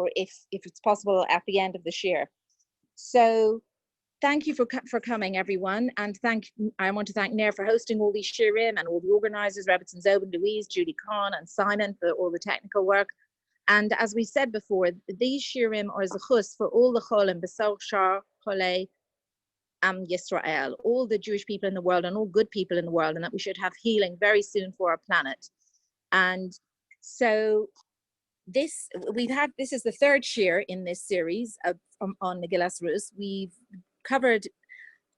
or if it's possible at the end of the shiur. So thank you for coming, everyone, and I want to thank Nair for hosting all these shiurim and all the organizers, Rebbitzin Zobin, Louise, Judy Kahn, and Simon for all the technical work. And as we said before, these shiurim are zechus for all the cholim, b'sor shar cholei Yisrael, all the Jewish people in the world and all good people in the world, and that we should have healing very soon for our planet. And so this is the third shiur in this series on Megillas Ruth. We've covered,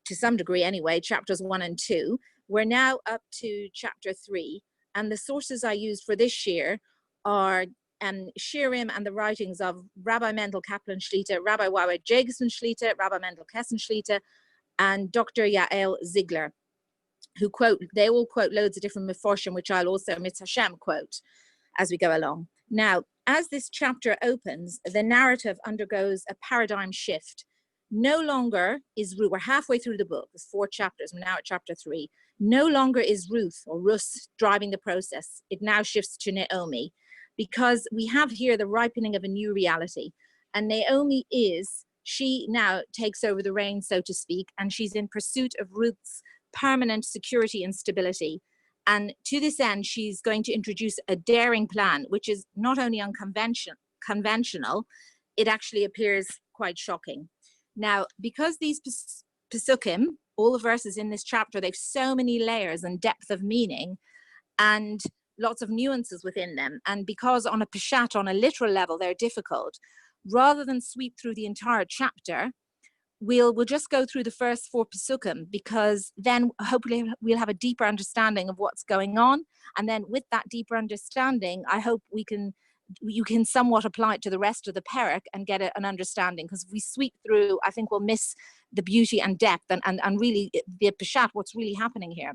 to some degree anyway, chapters 1 and 2. We're now up to chapter 3, and the sources I used for this shiur are shiurim and the writings of Rabbi Mendel Kaplan Shlita, Rabbi Wawa Jagerson Shlita, Rabbi Mendel Kesson Shlita, and Dr. Yael Ziegler, they all quote loads of different meforshim, which I'll also, Mitz Hashem, quote as we go along. Now, as this chapter opens, the narrative undergoes a paradigm shift. No longer is Ruth, we're halfway through the book, there's 4 chapters, we're now at chapter 3. No longer is Ruth or Rus driving the process. It now shifts to Naomi, because we have here the ripening of a new reality. And Naomi she now takes over the reins, so to speak, and she's in pursuit of Ruth's permanent security and stability. And to this end, she's going to introduce a daring plan, which is not only conventional, it actually appears quite shocking. Now, because these Pesukim, all the verses in this chapter, they've so many layers and depth of meaning and lots of nuances within them. And because on a Peshat, on a literal level, they're difficult, rather than sweep through the entire chapter, we'll just go through the first 4 Pesukim, because then hopefully we'll have a deeper understanding of what's going on. And then with that deeper understanding, I hope you can somewhat apply it to the rest of the Perek and get an understanding, because if we sweep through, I think we'll miss the beauty and depth and really the Peshat, what's really happening here.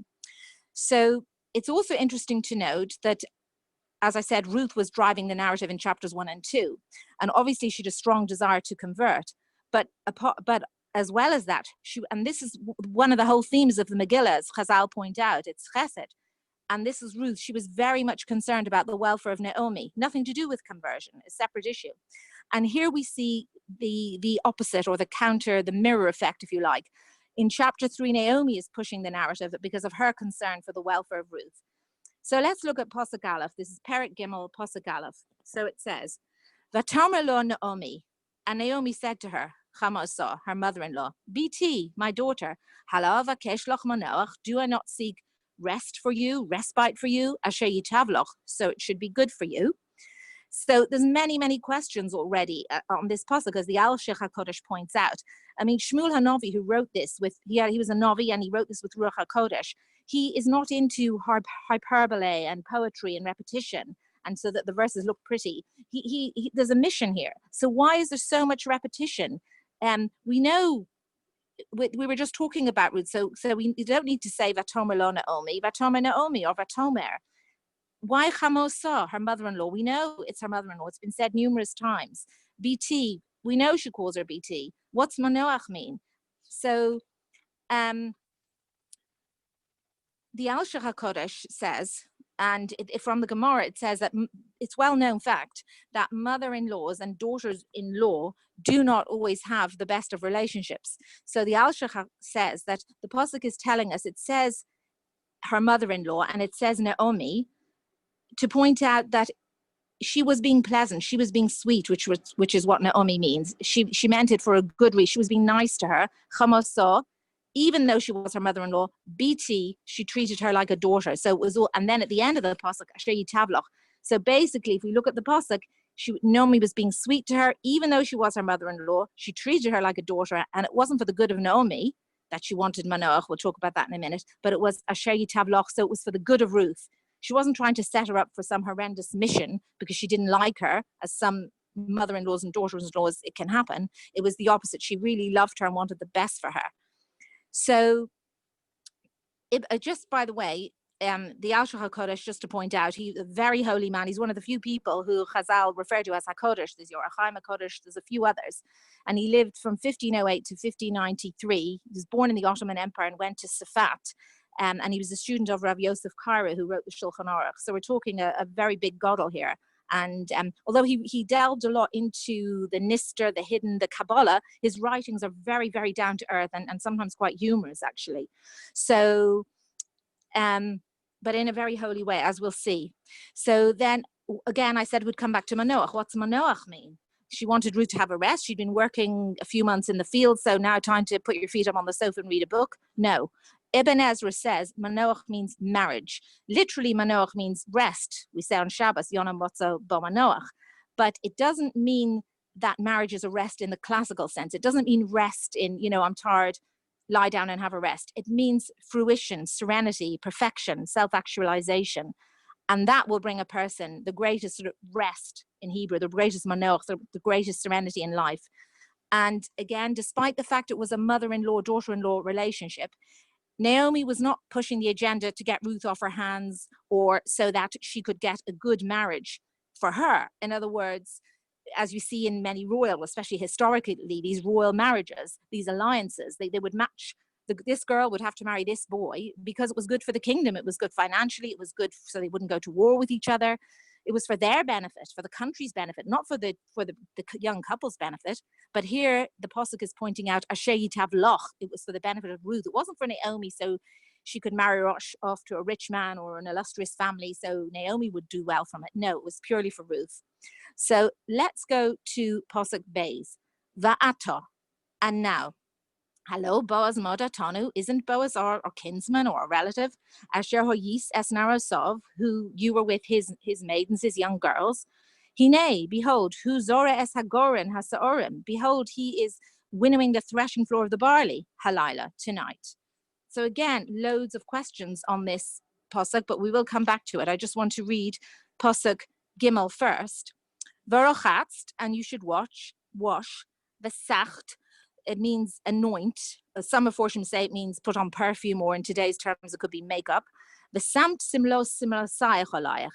So it's also interesting to note that, as I said, Ruth was driving the narrative in chapters 1 and 2. And obviously she had a strong desire to convert. But as well as that, and this is one of the whole themes of the Megillah, as Chazal point out, it's chesed. And this is Ruth. She was very much concerned about the welfare of Naomi, nothing to do with conversion, a separate issue. And here we see the opposite, or the counter, the mirror effect, if you like. In chapter 3, Naomi is pushing the narrative because of her concern for the welfare of Ruth. So let's look at Pasuk Aleph. This is Perek Gimel, Pasuk Aleph. So it says, V'tamer lo Naomi, and Naomi said to her, Chamosah, her mother-in-law, BT, my daughter, Hala vakesh loch manoach, do I not seek rest for you, respite for you, asher yitavloch, so it should be good for you. So there's many questions already on this pasuk, as the Al-Sheikh HaKodesh points out. I mean, Shmuel HaNavi, who wrote this he was a Navi, and he wrote this with Ruach HaKodesh. He is not into hyperbole and poetry and repetition, and so that the verses look pretty. There's a mission here. So why is there so much repetition? We know, we were just talking about Ruth, so we don't need to say Vatomer lo Naomi, Vatomer Naomi, or Vatomer. Why Chamosah, her mother-in-law? We know it's her mother-in-law. It's been said numerous times. BT, we know she calls her BT. What's Manoach mean? So the Al-Sheikh HaKodesh says, and from the Gemara, it says that it's well-known fact that mother-in-laws and daughters-in-law do not always have the best of relationships. So the Al-Sheikh says that the pasuk is telling us, it says her mother-in-law and it says Naomi, to point out that she was being pleasant, she was being sweet, which is what Naomi means. She meant it for a good reason. She was being nice to her. Chamosah, even though she was her mother-in-law, BT, she treated her like a daughter. So it was all, and then at the end of the pasuk, Asher Yitavloch. So basically, if we look at the pasuk, Naomi was being sweet to her, even though she was her mother-in-law. She treated her like a daughter, and it wasn't for the good of Naomi that she wanted Manoach. We'll talk about that in a minute. But it was Asher Yitavloch, so it was for the good of Ruth. She wasn't trying to set her up for some horrendous mission because she didn't like her, as some mother-in-laws and daughters-in-laws, it can happen. It was the opposite. She really loved her and wanted the best for her. So, just by the way, the Al-Sheikh HaKodesh, just to point out, he's a very holy man. He's one of the few people who Chazal refer to as HaKodesh. There's your Achaim HaKodesh, there's a few others. And he lived from 1508 to 1593. He was born in the Ottoman Empire and went to Safat. And he was a student of Rav Yosef Kara, who wrote the Shulchan Aruch. So we're talking a very big gadol here. And although he delved a lot into the Nister, the hidden, the Kabbalah, his writings are very, very down to earth and sometimes quite humorous, actually. So, but in a very holy way, as we'll see. So then, again, I said we'd come back to Manoach. What's Manoach mean? She wanted Ruth to have a rest. She'd been working a few months in the field, so now time to put your feet up on the sofa and read a book. No. Ibn Ezra says Manoach means marriage. Literally, Manoach means rest. We say on Shabbos, Yonam Motzo Bo Manoach. But it doesn't mean that marriage is a rest in the classical sense. It doesn't mean rest in, I'm tired, lie down and have a rest. It means fruition, serenity, perfection, self-actualization. And that will bring a person the greatest sort of rest in Hebrew, the greatest manoach, the greatest serenity in life. And again, despite the fact it was a mother-in-law, daughter-in-law relationship, Naomi was not pushing the agenda to get Ruth off her hands or so that she could get a good marriage for her. In other words, as you see in many royal, especially historically, these royal marriages, these alliances, they would match. This girl would have to marry this boy because it was good for the kingdom. It was good financially. It was good so they wouldn't go to war with each other. It was for their benefit, for the country's benefit, not for the young couple's benefit. But here the Pasuk is pointing out Asher Yitav Loch. It was for the benefit of Ruth. It wasn't for Naomi so she could marry off to a rich man or an illustrious family so Naomi would do well from it. No, it was purely for Ruth. So let's go to Pasuk Beis. Va'ata. And now. Hello, Boaz Moda Tanu. Isn't Boaz our kinsman or a relative? Asher Hoyis es Narosov, who you were with his maidens, his young girls. Hine, behold, who Zora es Hagorin Hasaorim. Behold, he is winnowing the threshing floor of the barley, Halila, tonight. So again, loads of questions on this Pasuk, but we will come back to it. I just want to read Pasuk Gimel first. Verochatzt, and you should wash, Vesacht, it means anoint. Some Meforshim say it means put on perfume, or in today's terms, it could be makeup. V'samt simlos simlosayach alayach,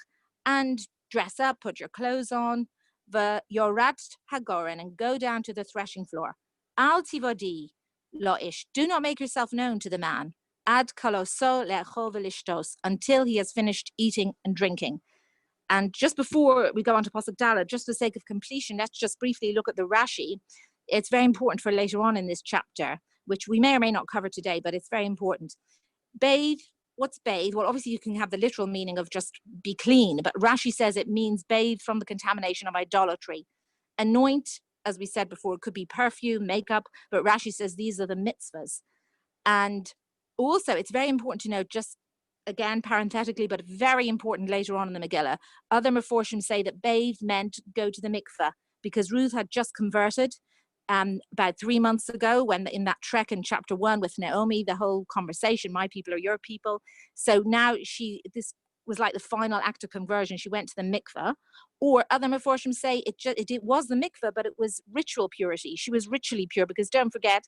and dress up, put your clothes on. V'yorat hagoren, and go down to the threshing floor. Al tivodi loish, do not make yourself known to the man. Ad kaloso le'achol v'lishtos, until he has finished eating and drinking. And just before we go on to Pasuk Daled, just for the sake of completion, let's just briefly look at the Rashi. It's very important for later on in this chapter, which we may or may not cover today, but it's very important. Bathe, what's bathe? Well, obviously you can have the literal meaning of just be clean, but Rashi says it means bathe from the contamination of idolatry. Anoint, as we said before, it could be perfume, makeup, but Rashi says these are the mitzvahs. And also it's very important to note, just again, parenthetically, but very important later on in the Megillah, other Meforshim say that bathe meant go to the mikveh, because Ruth had just converted about 3 months ago, when in that trek in chapter 1 with Naomi, the whole conversation, my people are your people. So now this was like the final act of conversion. She went to the mikveh. Or other Meforshim say it was the mikveh, but it was ritual purity. She was ritually pure, because don't forget,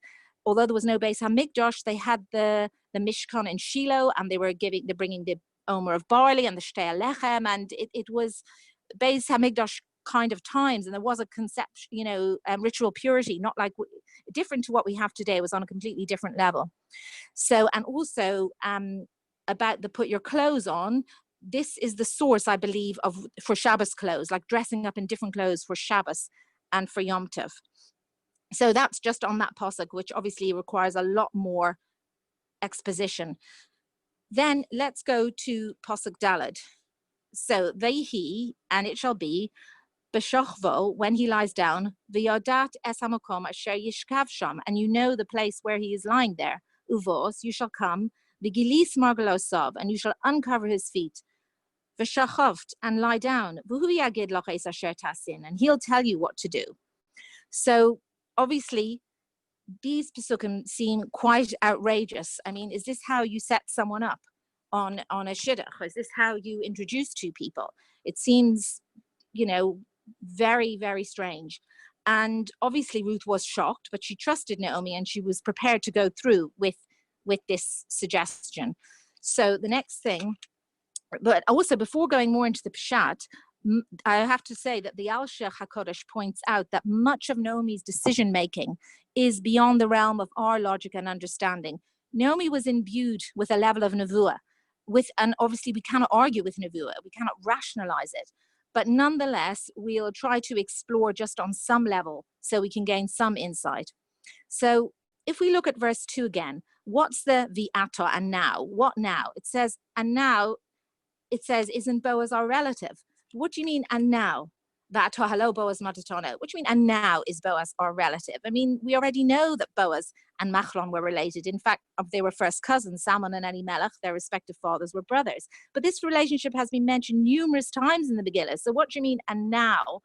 although there was no Beis HaMikdash, they had the Mishkan in Shiloh, and they're bringing the Omer of barley and the Shtei Lechem, and it was Beis HaMikdash kind of times, and there was a conception, ritual purity, not like different to what we have today. It was on a completely different level. So, and also about the put your clothes on, this is the source, I believe, for Shabbos clothes, like dressing up in different clothes for Shabbos and for Yom Tov. So that's just on that pasuk, which obviously requires a lot more exposition. Then let's go to pasuk Daled. So Vayhi, and it shall be, B'shochvo, when he lies down, v'yodat es hamakom asher yishkav sham, and you know the place where he is lying there. Uvos, you shall come, v'gilis margalosav, and you shall uncover his feet. V'shachavt, and lie down. V'hu yagid lachais asher tasin, and he'll tell you what to do. So obviously, these pasukim seem quite outrageous. I mean, is this how you set someone up on a shidduch? Is this how you introduce two people? It seems, very, very strange. And obviously Ruth was shocked, but she trusted Naomi and she was prepared to go through with this suggestion. So the next thing, but also before going more into the Peshat, I have to say that the Al-Shech HaKodesh points out that much of Naomi's decision-making is beyond the realm of our logic and understanding. Naomi was imbued with a level of nevuah, and obviously we cannot argue with nevuah, we cannot rationalize it. But nonetheless, we'll try to explore just on some level so we can gain some insight. So if we look at verse 2 again, what's the viato and now? What now? It says, and now, it says, isn't Boaz our relative? What do you mean, and now? Vato hello Boaz matatono. What do you mean, and now is Boaz our relative? I mean, we already know that Boaz and Machlon were related. In fact, they were first cousins. Salmon and Elimelech, their respective fathers, were brothers. But this relationship has been mentioned numerous times in the Megillah. So what do you mean, and now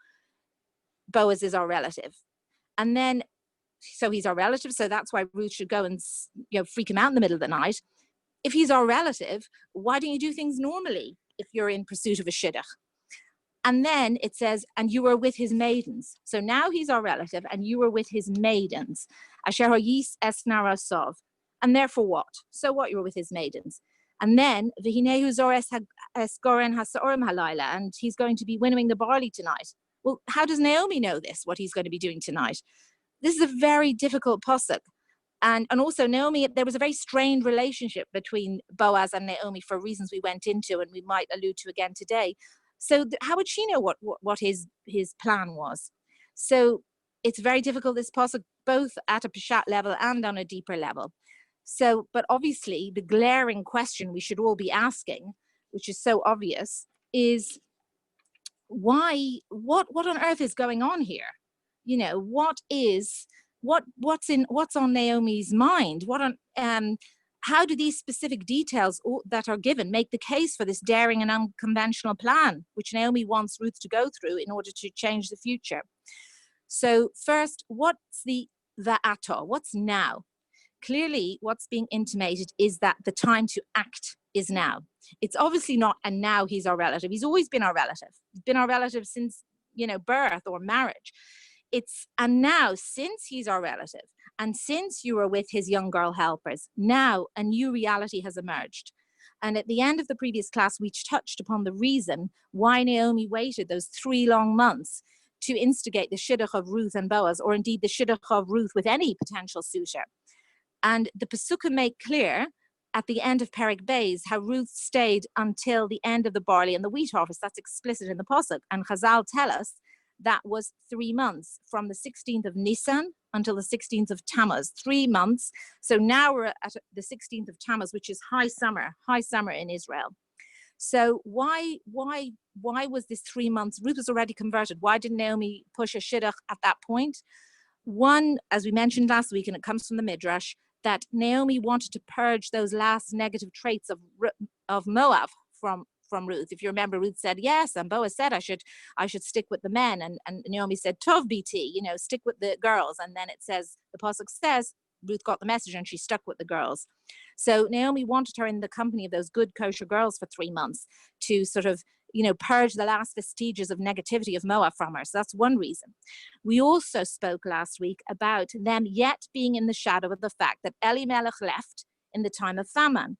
Boaz is our relative? And then, so he's our relative, so that's why Ruth should go and freak him out in the middle of the night. If he's our relative, why don't you do things normally if you're in pursuit of a shidduch? And then it says, and you were with his maidens. So now he's our relative, and you were with his maidens. Asher hayis es narasov. And therefore what? So what, you were with his maidens. And then, v'hinehu zores esgoren hasaorim halayla, and he's going to be winnowing the barley tonight. Well, how does Naomi know this, what he's going to be doing tonight? This is a very difficult pasuk. And also Naomi, there was a very strained relationship between Boaz and Naomi for reasons we went into and we might allude to again today. So how would she know what his plan was? So it's very difficult, this pasuk, both at a Peshat level and on a deeper level. So, but obviously the glaring question we should all be asking, which is so obvious, is why, what on earth is going on here? You know, what's on Naomi's mind? How do these specific details that are given make the case for this daring and unconventional plan, which Naomi wants Ruth to go through in order to change the future? So first, what's the ato? What's now? Clearly, what's being intimated is that the time to act is now. It's obviously not, and now he's our relative. He's always been our relative. He's been our relative since, birth or marriage. It's, and now, since he's our relative, and since you were with his young girl helpers, now a new reality has emerged. And at the end of the previous class, we touched upon the reason why Naomi waited those 3 long months to instigate the shidduch of Ruth and Boaz, or indeed the shidduch of Ruth with any potential suitor. And the Pesukim make clear at the end of Perek Beis how Ruth stayed until the end of the barley and the wheat harvest. That's explicit in the Pasuk. And Chazal tell us that was 3 months, from the 16th of Nisan until the 16th of Tammuz, 3 months. So now we're at the 16th of Tammuz, which is high summer in Israel. So why was this 3 months? Ruth was already converted. Why didn't Naomi push a shidduch at that point? One, as we mentioned last week, and it comes from the Midrash, that Naomi wanted to purge those last negative traits of Moab from Ruth. If you remember, Ruth said yes, and Boaz said I should stick with the men, and Naomi said Tov BT, stick with the girls. And then it says, the pasuk says, Ruth got the message and she stuck with the girls. So Naomi wanted her in the company of those good kosher girls for 3 months to sort of purge the last vestiges of negativity of Moab from her. So that's one reason. We also spoke last week about them yet being in the shadow of the fact that Elimelech left in the time of famine.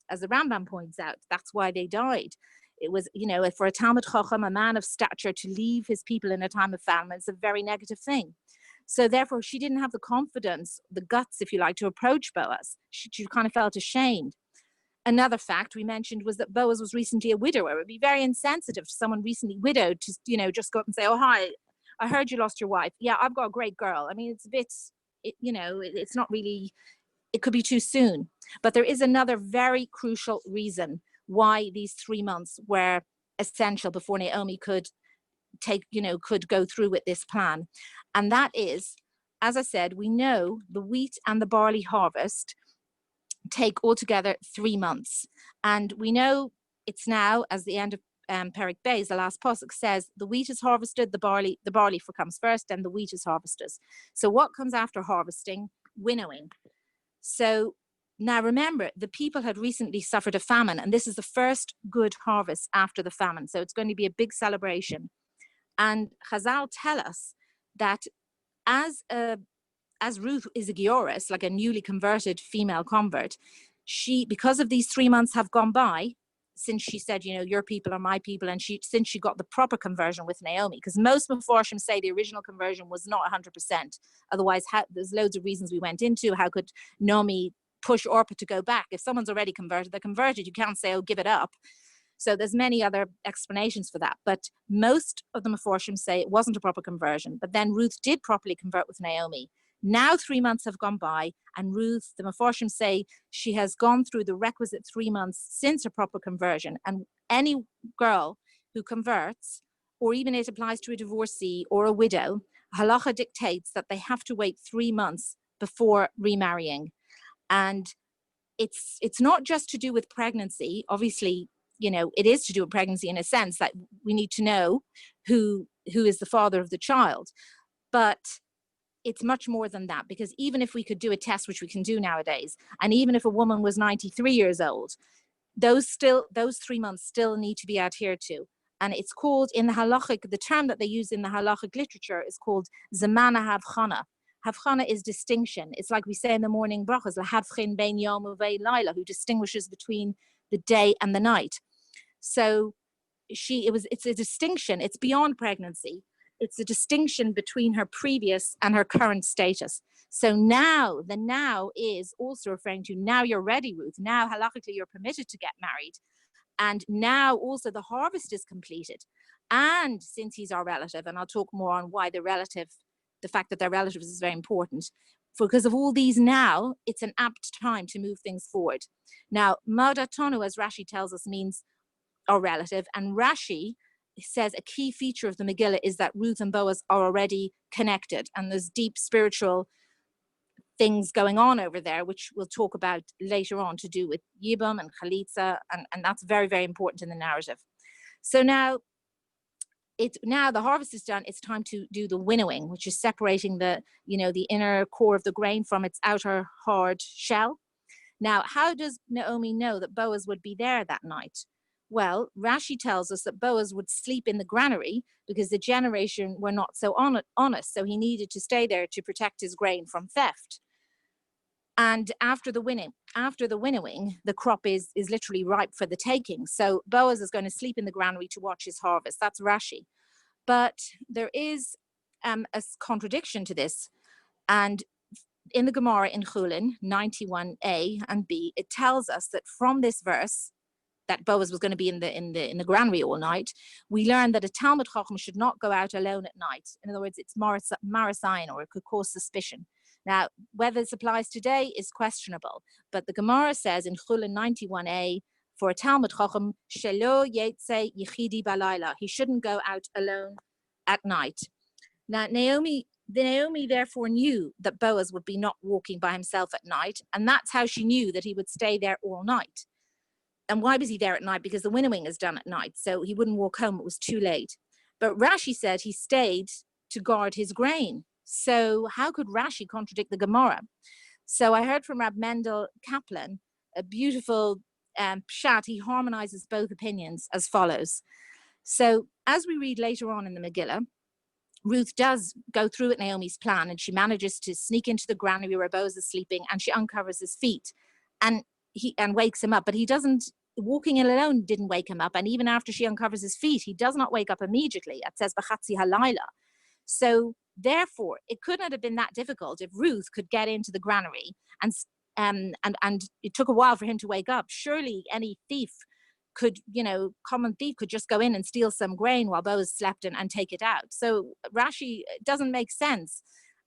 As the Rambam points out, that's why they died. It was, for a Talmud Chacham, a man of stature, to leave his people in a time of famine is a very negative thing. So therefore, she didn't have the confidence, the guts, if you like, to approach Boaz. She kind of felt ashamed. Another fact we mentioned was that Boaz was recently a widower. It would be very insensitive to someone recently widowed to, just go up and say, oh, hi, I heard you lost your wife. Yeah, I've got a great girl. I mean, it's a bit, it's not really, it could be too soon. But there is another very crucial reason why these 3 months were essential before Naomi could go through with this plan. And that is, as I said, we know the wheat and the barley harvest take altogether 3 months. And we know it's now, as the end of Perek Beis, the last pasuk says, the wheat is harvested, the barley comes first, and the wheat is harvested. So what comes after harvesting? Winnowing. So now remember, the people had recently suffered a famine, and this is the first good harvest after the famine. So it's going to be a big celebration. And Chazal tell us that as Ruth is a Gioris, like a newly converted female convert, she, because of these 3 months have gone by, since she said, your people are my people, and since she got the proper conversion with Naomi, because most Mefarshim say the original conversion was not 100%. Otherwise, there's loads of reasons we went into. How could Naomi push Orpah to go back? If someone's already converted, they're converted. You can't say, oh, give it up. So there's many other explanations for that, but most of the Meforshim say it wasn't a proper conversion. But then Ruth did properly convert with Naomi. Now 3 months have gone by, and Ruth, the Meforshim say, she has gone through the requisite 3 months since a proper conversion. And any girl who converts, or even it applies to a divorcee or a widow, halacha dictates that they have to wait 3 months before remarrying. And it's not just to do with pregnancy. Obviously, it is to do with pregnancy in a sense that we need to know who is the father of the child. But it's much more than that, because even if we could do a test, which we can do nowadays, and even if a woman was 93 years old, those 3 months still need to be adhered to. And it's called in the halachic, the term that they use in the halachic literature is called zamana havchana. Havchana is distinction. It's like we say in the morning brachas, lahavchin bein yom uvei laila, who distinguishes between the day and the night. So it's a distinction. It's beyond pregnancy. It's a distinction between her previous and her current status. So now, the now is also referring to now you're ready, Ruth. Now, halachically, you're permitted to get married. And now also the harvest is completed. And since he's our relative, and I'll talk more on why the fact that they're relatives is very important. Because of all these now, it's an apt time to move things forward. Now, Maudatonu, as Rashi tells us, means our relative. And Rashi says a key feature of the Megillah is that Ruth and Boaz are already connected. And there's deep spiritual things going on over there, which we'll talk about later on, to do with Yibam and Chalitza, and that's very, very important in the narrative. So now the harvest is done. It's time to do the winnowing, which is separating the inner core of the grain from its outer hard shell. Now, how does Naomi know that Boaz would be there that night? Well, Rashi tells us that Boaz would sleep in the granary because the generation were not so honest, so he needed to stay there to protect his grain from theft. And after the winnowing, the crop is literally ripe for the taking. So Boaz is going to sleep in the granary to watch his harvest. That's Rashi. But there is a contradiction to this. And in the Gemara in Chulin 91a and b, it tells us that from this verse, that Boaz was going to be in the granary all night, we learn that a Talmud Chacham should not go out alone at night. In other words, it's marasayan, or it could cause suspicion. Now, whether this applies today is questionable, but the Gemara says in Chulin 91a, for a Talmud Chacham, shelo yetze yichidi balayla, he shouldn't go out alone at night. Now, Naomi therefore knew that Boaz would be not walking by himself at night, and that's how she knew that he would stay there all night. And why was he there at night? Because the winnowing is done at night, so he wouldn't walk home, it was too late. But Rashi said he stayed to guard his grain. So how could Rashi contradict the Gemara? So I heard from Rab Mendel Kaplan a beautiful pshat. He harmonizes both opinions as follows. So as we read later on in the Megillah, Ruth does go through with Naomi's plan, and she manages to sneak into the granary where Boaz is sleeping, and she uncovers his feet and wakes him up. But he doesn't, walking in alone didn't wake him up. And even after she uncovers his feet, he does not wake up immediately. It says b'chatzi halayla. So therefore, it could not have been that difficult if Ruth could get into the granary, and it took a while for him to wake up. Surely any thief could, common thief could just go in and steal some grain while Boaz slept and take it out. So Rashi, doesn't make sense.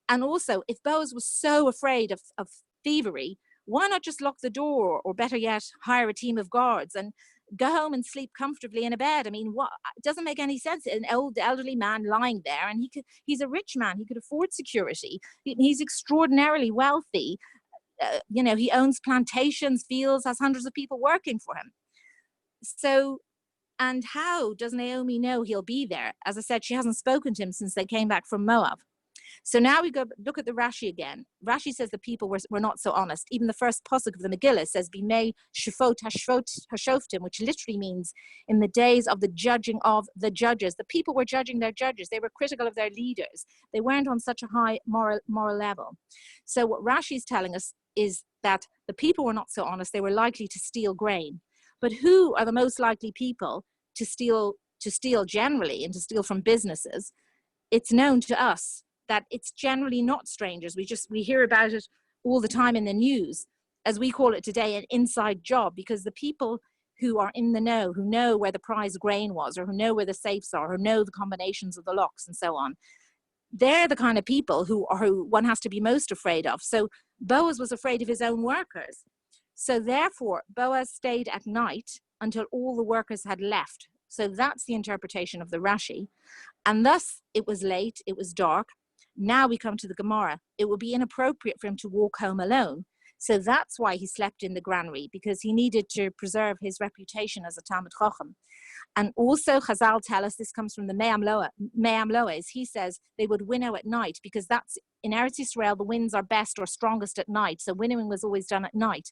And also, if Boaz was so afraid of thievery, why not just lock the door, or better yet, hire a team of guards and go home and sleep comfortably in a bed? I mean, what? It doesn't make any sense. An elderly man lying there, and he's a rich man. He could afford security. He's extraordinarily wealthy. He owns plantations, fields, has hundreds of people working for him. So, and how does Naomi know he'll be there? As I said, she hasn't spoken to him since they came back from Moab. So now we go look at the Rashi again. Rashi says the people were not so honest. Even the first pasuk of the Megillah says, "Bimei shufot hashoftim," which literally means in the days of the judging of the judges. The people were judging their judges. They were critical of their leaders. They weren't on such a high moral level. So what Rashi is telling us is that the people were not so honest. They were likely to steal grain. But who are the most likely people to steal generally, and to steal from businesses? It's known to us that it's generally not strangers. We hear about it all the time in the news, as we call it today, an inside job, because the people who are in the know, who know where the prize grain was, or who know where the safes are, or know the combinations of the locks and so on. They're the kind of people who one has to be most afraid of. So Boaz was afraid of his own workers. So therefore, Boaz stayed at night until all the workers had left. So that's the interpretation of the Rashi. And thus it was late, it was dark. Now we come to the Gemara. It would be inappropriate for him to walk home alone. So that's why he slept in the granary, because he needed to preserve his reputation as a Talmid Chacham. And also Chazal tell us, this comes from the Me'am Loes, he says they would winnow at night, because that's, in Eretz Yisrael, the winds are best or strongest at night. So winnowing was always done at night,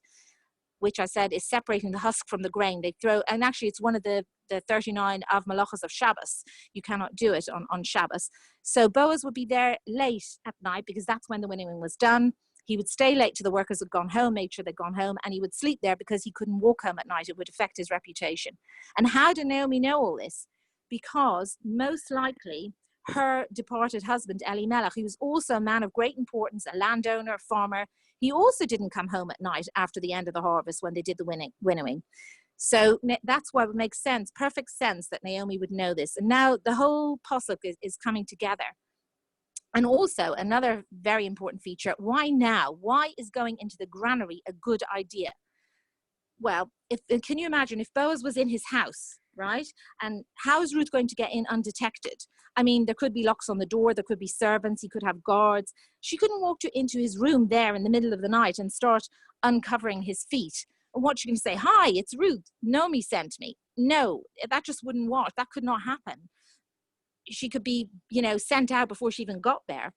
which I said is separating the husk from the grain. They throw, and actually it's one of the 39 of malachas of Shabbos. You cannot do it on Shabbos. So Boaz would be there late at night, because that's when the winnowing was done. He would stay late till the workers had gone home, made sure they'd gone home, and he would sleep there because he couldn't walk home at night. It would affect his reputation. And how did Naomi know all this? Because most likely her departed husband, Elimelech, he was also a man of great importance, a landowner, a farmer. He also didn't come home at night after the end of the harvest when they did the winnowing. So that's why it makes sense, perfect sense, that Naomi would know this. And now the whole pasuk is coming together. And also another very important feature, why now? Why is going into the granary a good idea? Well, can you imagine if Boaz was in his house, right? And how is Ruth going to get in undetected? I mean, there could be locks on the door, there could be servants, he could have guards. She couldn't walk into his room there in the middle of the night and start uncovering his feet. And what she can say, hi, it's Ruth, Naomi sent me. No, that just wouldn't work. That could not happen. She could be, sent out before she even got there.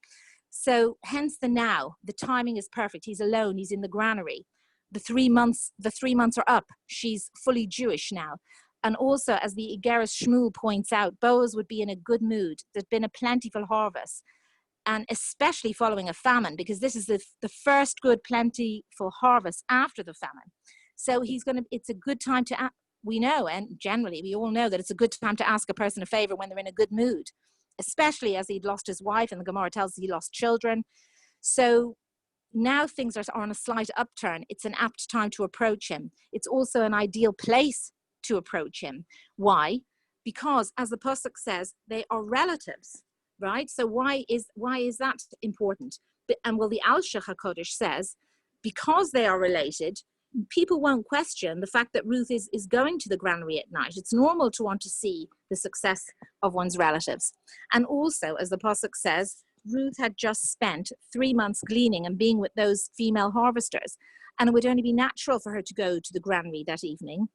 So hence the timing is perfect. He's alone, he's in the granary. The 3 months are up. She's fully Jewish now. And also, as the Igeris Shmuel points out, Boaz would be in a good mood. There's been a plentiful harvest, and especially following a famine, because this is the first good plentiful harvest after the famine. So it's a good time to, we know, and generally we all know that it's a good time to ask a person a favor when they're in a good mood, especially as he'd lost his wife, and the Gemara tells us he lost children. So now things are on a slight upturn. It's an apt time to approach him. It's also an ideal place to approach him. Why? Because, as the pasuk says, they are relatives, right? So why is that important? And well, the Al-Shach HaKodesh says, because they are related, people won't question the fact that Ruth is going to the granary at night. It's normal to want to see the success of one's relatives. And also, as the pasuk says, Ruth had just spent 3 months gleaning and being with those female harvesters, and it would only be natural for her to go to the granary that evening.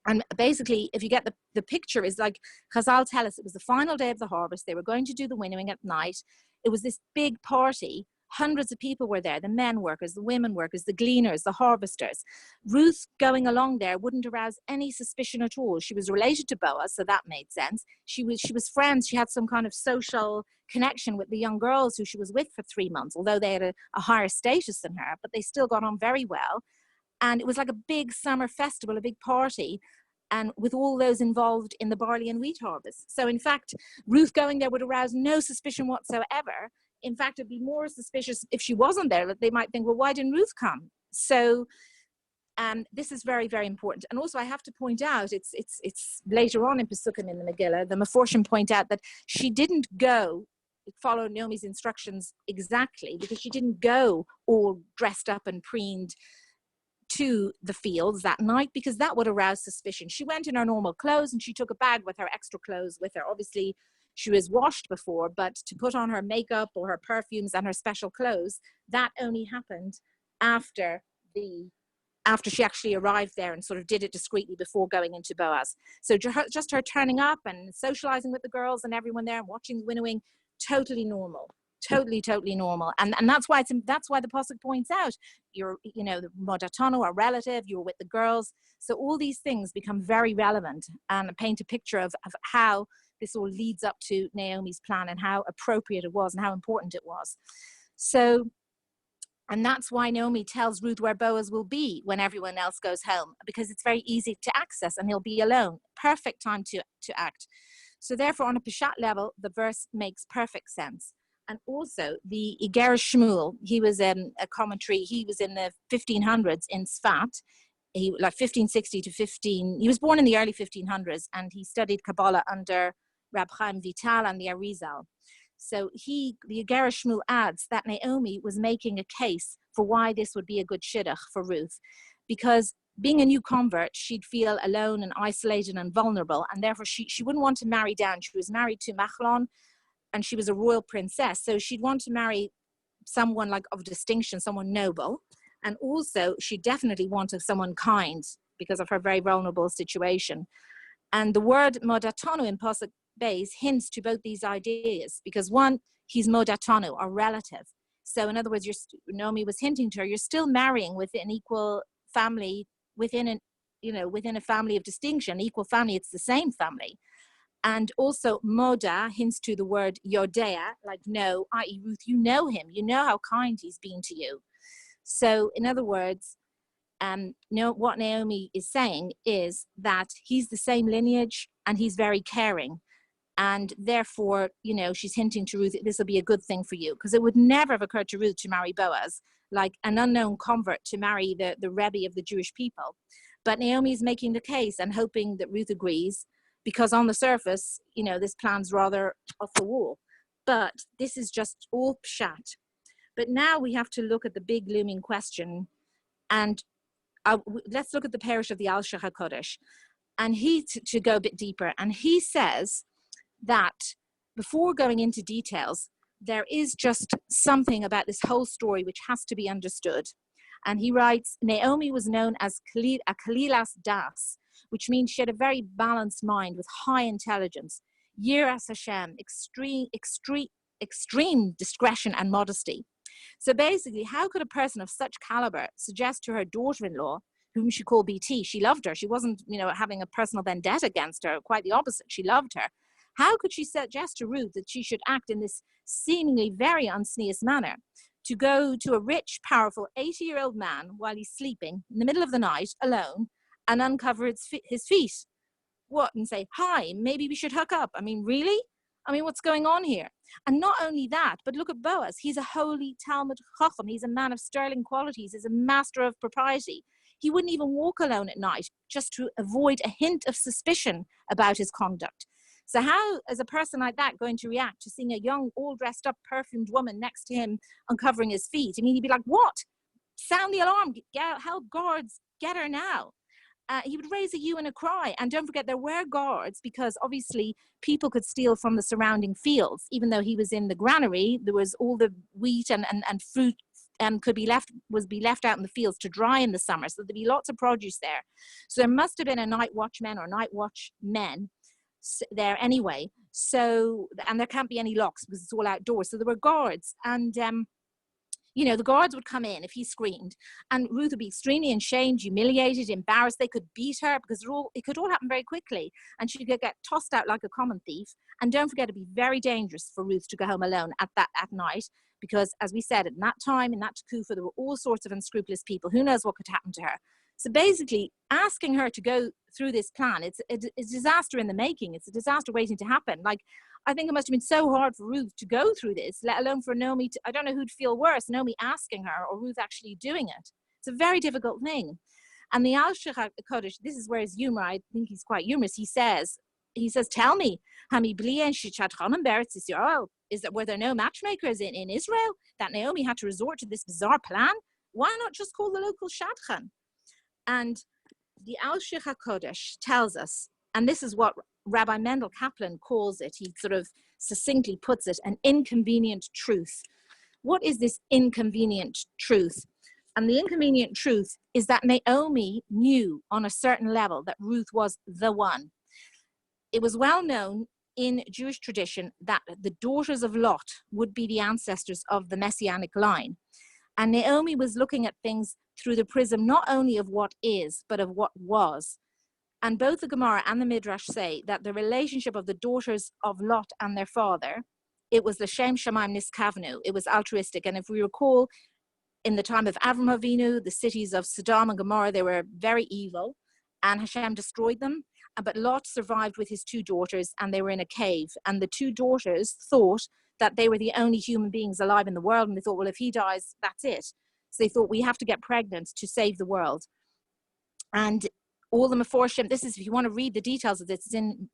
And basically, if you get the picture, is like Chazal tell us, it was the final day of the harvest. They were going to do the winnowing at night. It was this big party. Hundreds of people were there, the men workers, the women workers, the gleaners, the harvesters. Ruth going along there wouldn't arouse any suspicion at all. She was related to Boaz, so that made sense. She was friends. She had some kind of social connection with the young girls who she was with for 3 months, although they had a higher status than her, but they still got on very well. And it was like a big summer festival, a big party, and with all those involved in the barley and wheat harvest. So in fact, Ruth going there would arouse no suspicion whatsoever. In fact, it'd be more suspicious if she wasn't there, that they might think, well, why didn't Ruth come? So this is very, very important. And also I have to point out, it's later on in Pesukim in the Megillah, the Meforshim point out that she didn't follow Naomi's instructions exactly, because she didn't go all dressed up and preened to the fields that night, because that would arouse suspicion. She went in her normal clothes, and she took a bag with her, extra clothes with her. Obviously, she was washed before, but to put on her makeup or her perfumes and her special clothes, that only happened after she actually arrived there and sort of did it discreetly before going into Boaz. So just her turning up and socializing with the girls and everyone there and watching the winnowing, totally normal. Totally normal. And that's why the pasuk points out, you're, the modatano, a relative, you're with the girls. So all these things become very relevant and paint a picture of how this all leads up to Naomi's plan and how appropriate it was and how important it was. So, and that's why Naomi tells Ruth where Boaz will be when everyone else goes home, because it's very easy to access and he'll be alone. Perfect time to act. So therefore, on a Peshat level, the verse makes perfect sense. And also the Igeris Shmuel, he was a commentary, he was in the 1500s in Sfat, he like 1560 to 15. He was born in the early 1500s, and he studied Kabbalah under Rab Chaim Vital and the Arizal. So the Iger Shmuel adds that Naomi was making a case for why this would be a good shidduch for Ruth, because being a new convert, she'd feel alone and isolated and vulnerable, and therefore she wouldn't want to marry down. She was married to Machlon, and she was a royal princess, so she'd want to marry someone like of distinction, someone noble, and also she definitely wanted someone kind because of her very vulnerable situation. And the word modatonu in Pasuk Beis hints to both these ideas, because one, he's modatonu, a relative. So in other words, Naomi was hinting to her, you're still marrying within an equal family, within a family of distinction, equal family, it's the same family. And also moda hints to the word yodea, like know, i.e. Ruth, you know him, you know how kind he's been to you. So in other words, what Naomi is saying is that he's the same lineage and he's very caring. And therefore, she's hinting to Ruth, this will be a good thing for you, because it would never have occurred to Ruth to marry Boaz, like an unknown convert to marry the Rebbe of the Jewish people. But Naomi is making the case and hoping that Ruth agrees, because on the surface, this plan's rather off the wall. But this is just all pshat. But now we have to look at the big looming question, and let's look at the parish of the Al-Shach HaKodesh. And to go a bit deeper, and he says that before going into details, there is just something about this whole story which has to be understood. And he writes, Naomi was known as a Kalilas Das, which means she had a very balanced mind with high intelligence, Yiras Hashem, extreme discretion and modesty. So basically, how could a person of such caliber suggest to her daughter-in-law, whom she called BT, she loved her, she wasn't, having a personal vendetta against her, quite the opposite, she loved her. How could she suggest to Ruth that she should act in this seemingly very unsneous manner, to go to a rich, powerful 80-year-old man while he's sleeping in the middle of the night alone and uncover his feet? What? And say, hi, maybe we should hook up. I mean, really? I mean, what's going on here? And not only that, but look at Boaz. He's a holy Talmud Chacham. He's a man of sterling qualities. He's a master of propriety. He wouldn't even walk alone at night just to avoid a hint of suspicion about his conduct. So how is a person like that going to react to seeing a young, all dressed up, perfumed woman next to him uncovering his feet? I mean, he'd be like, what? Sound the alarm, help guards, get her now. He would raise a hue and a cry. And don't forget, there were guards, because obviously people could steal from the surrounding fields. Even though he was in the granary, there was all the wheat and fruit could be left out in the fields to dry in the summer. So there'd be lots of produce there. So there must have been a night watchman or night watchmen there anyway. So, and there can't be any locks because it's all outdoors. So there were guards, and the guards would come in if he screamed, and Ruth would be extremely ashamed, humiliated, embarrassed. They could beat her because it could all happen very quickly, and she could get tossed out like a common thief. And don't forget, it'd be very dangerous for Ruth to go home alone at night, because as we said, at that time, in that Tekufa, there were all sorts of unscrupulous people. Who knows what could happen to her? So basically, asking her to go through this plan, it's a disaster in the making. It's a disaster waiting to happen. Like, I think it must have been so hard for Ruth to go through this, let alone for Naomi I don't know who'd feel worse, Naomi asking her or Ruth actually doing it. It's a very difficult thing. And the Al-Shach HaKodesh, this is where his humor, I think he's quite humorous. He says, tell me, were there no matchmakers in Israel that Naomi had to resort to this bizarre plan? Why not just call the local shadchan? And the Al-Shach HaKodesh tells us, and this is what Rabbi Mendel Kaplan calls it, he sort of succinctly puts it, an inconvenient truth. What is this inconvenient truth? And the inconvenient truth is that Naomi knew on a certain level that Ruth was the one. It was well known in Jewish tradition that the daughters of Lot would be the ancestors of the Messianic line. And Naomi was looking at things through the prism not only of what is, but of what was. And both the Gemara and the Midrash say that the relationship of the daughters of Lot and their father, it was l'shem shamayim niskavnu, it was altruistic. And if we recall, in the time of Avram Avinu, the cities of Sodom and Gomorrah, they were very evil, and Hashem destroyed them. But Lot survived with his two daughters, and they were in a cave. And the two daughters thought that they were the only human beings alive in the world, and they thought, well, if he dies, that's it. So they thought, we have to get pregnant to save the world. And all the Meforshim, this is, if you want to read the details of this, it's in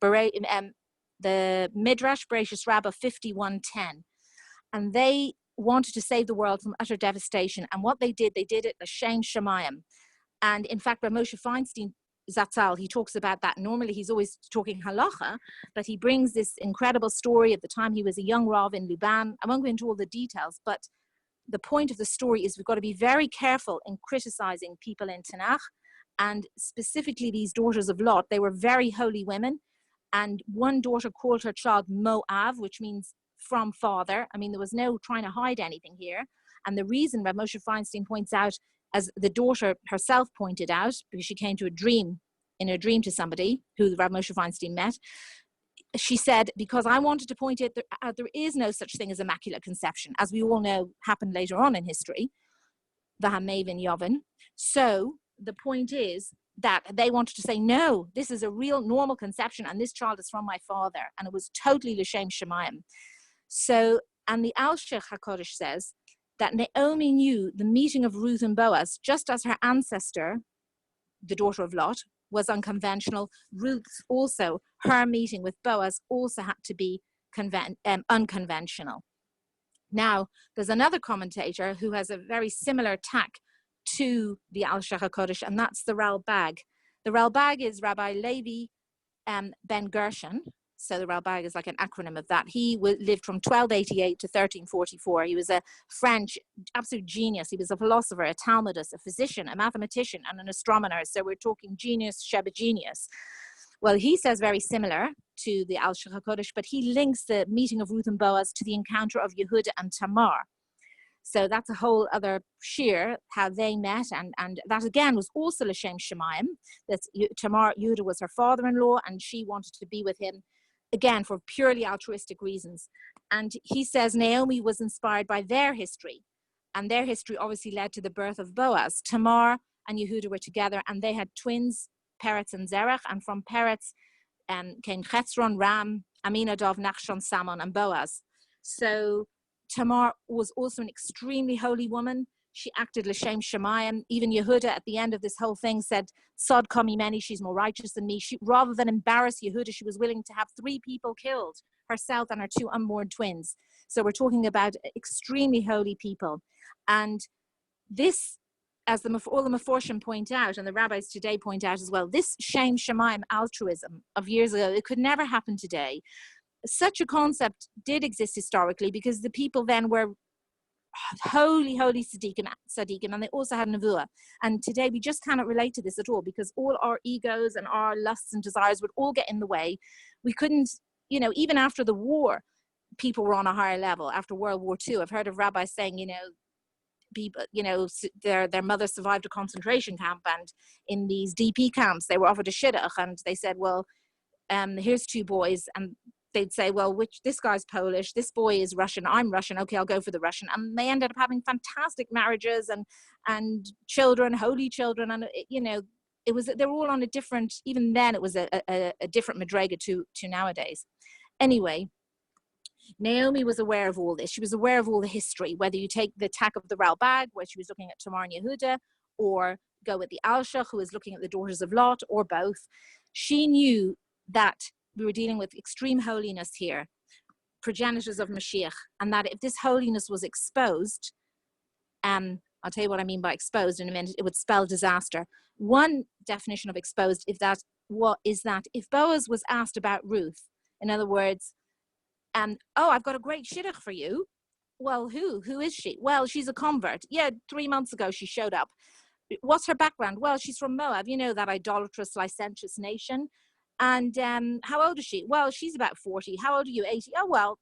the Midrash Bereshis Rabbah 51:10. And they wanted to save the world from utter devastation. And what they did it l'shem shamayim. And in fact, by Moshe Feinstein Zatzal, he talks about that. Normally, he's always talking halacha, but he brings this incredible story of the time he was a young Rav in Luban. I won't go into all the details, but the point of the story is we've got to be very careful in criticizing people in Tanakh, and specifically these daughters of Lot. They were very holy women, and one daughter called her child Moav, which means from father. I mean, there was no trying to hide anything here. And the reason Rav Moshe Feinstein points out, as the daughter herself pointed out, because she came to in a dream to somebody who Rav Moshe Feinstein met, she said, because I wanted to point out there is no such thing as immaculate conception, as we all know happened later on in history, the Hamavin Yavin. So the point is that they wanted to say, no, this is a real normal conception, and this child is from my father. And it was totally l'shem shamayim. So, and the Al-Sheikh HaKodesh says that Naomi knew the meeting of Ruth and Boaz, just as her ancestor, the daughter of Lot, was unconventional. Ruth also, her meeting with Boaz also had to be unconventional. Now, there's another commentator who has a very similar tack to the Al-Sheikh HaKodesh, and that's the Ralbag. The Ralbag is Rabbi Levi Ben Gershon. So the Ralbag is like an acronym of that. He lived from 1288 to 1344. He was a French absolute genius. He was a philosopher, a Talmudist, a physician, a mathematician, and an astronomer. So we're talking genius, Sheba genius. Well, he says very similar to the Al-Sheikh HaKodesh, but he links the meeting of Ruth and Boaz to the encounter of Yehuda and Tamar. So that's a whole other shiur, how they met, and that again was also l'shem shamayim. That Tamar, Yehuda was her father-in-law, and she wanted to be with him, again, for purely altruistic reasons. And he says Naomi was inspired by their history, and their history obviously led to the birth of Boaz. Tamar and Yehuda were together, and they had twins, Peretz and Zerach, and from Peretz came Chetzron, Ram, Aminadab, Nachshon, Salmon, and Boaz. So Tamar was also an extremely holy woman. She acted l'shem shamayim. Even Yehuda at the end of this whole thing said, Sod kami meni, she's more righteous than me. Rather than embarrass Yehuda, she was willing to have 3 people killed, herself and her 2 unborn twins. So we're talking about extremely holy people. And this, as all the Meforshim point out, and the rabbis today point out as well, this shem shamayim altruism of years ago, it could never happen today. Such a concept did exist historically because the people then were holy tzaddikim, and they also had nevuah. And today we just cannot relate to this at all because all our egos and our lusts and desires would all get in the way. We couldn't, even after the war, people were on a higher level. After World War II, I've heard of rabbis saying, people, their mother survived a concentration camp, and in these DP camps, they were offered a shidduch, and they said, well, here's 2 boys, and they'd say, well, this guy's Polish, this boy is Russian, I'm Russian, okay, I'll go for the Russian. And they ended up having fantastic marriages and children, holy children, and they were all on a different, even then it was a different madrega to nowadays. Anyway, Naomi was aware of all this. She was aware of all the history, whether you take the attack of the Ralbag, where she was looking at Tamar and Yehuda, or go with the Al-Sheikh, who was looking at the daughters of Lot, or both. She knew that we were dealing with extreme holiness here, progenitors of Mashiach, and that if this holiness was exposed, I'll tell you what I mean by exposed in a minute, it would spell disaster. One definition of exposed is that if Boaz was asked about Ruth, in other words, I've got a great shidduch for you. Well, who is she? Well, she's a convert. Yeah, 3 months ago she showed up. What's her background? Well, she's from Moab, that idolatrous, licentious nation. And how old is she? Well, she's about 40. How old are you? 80. Oh, well,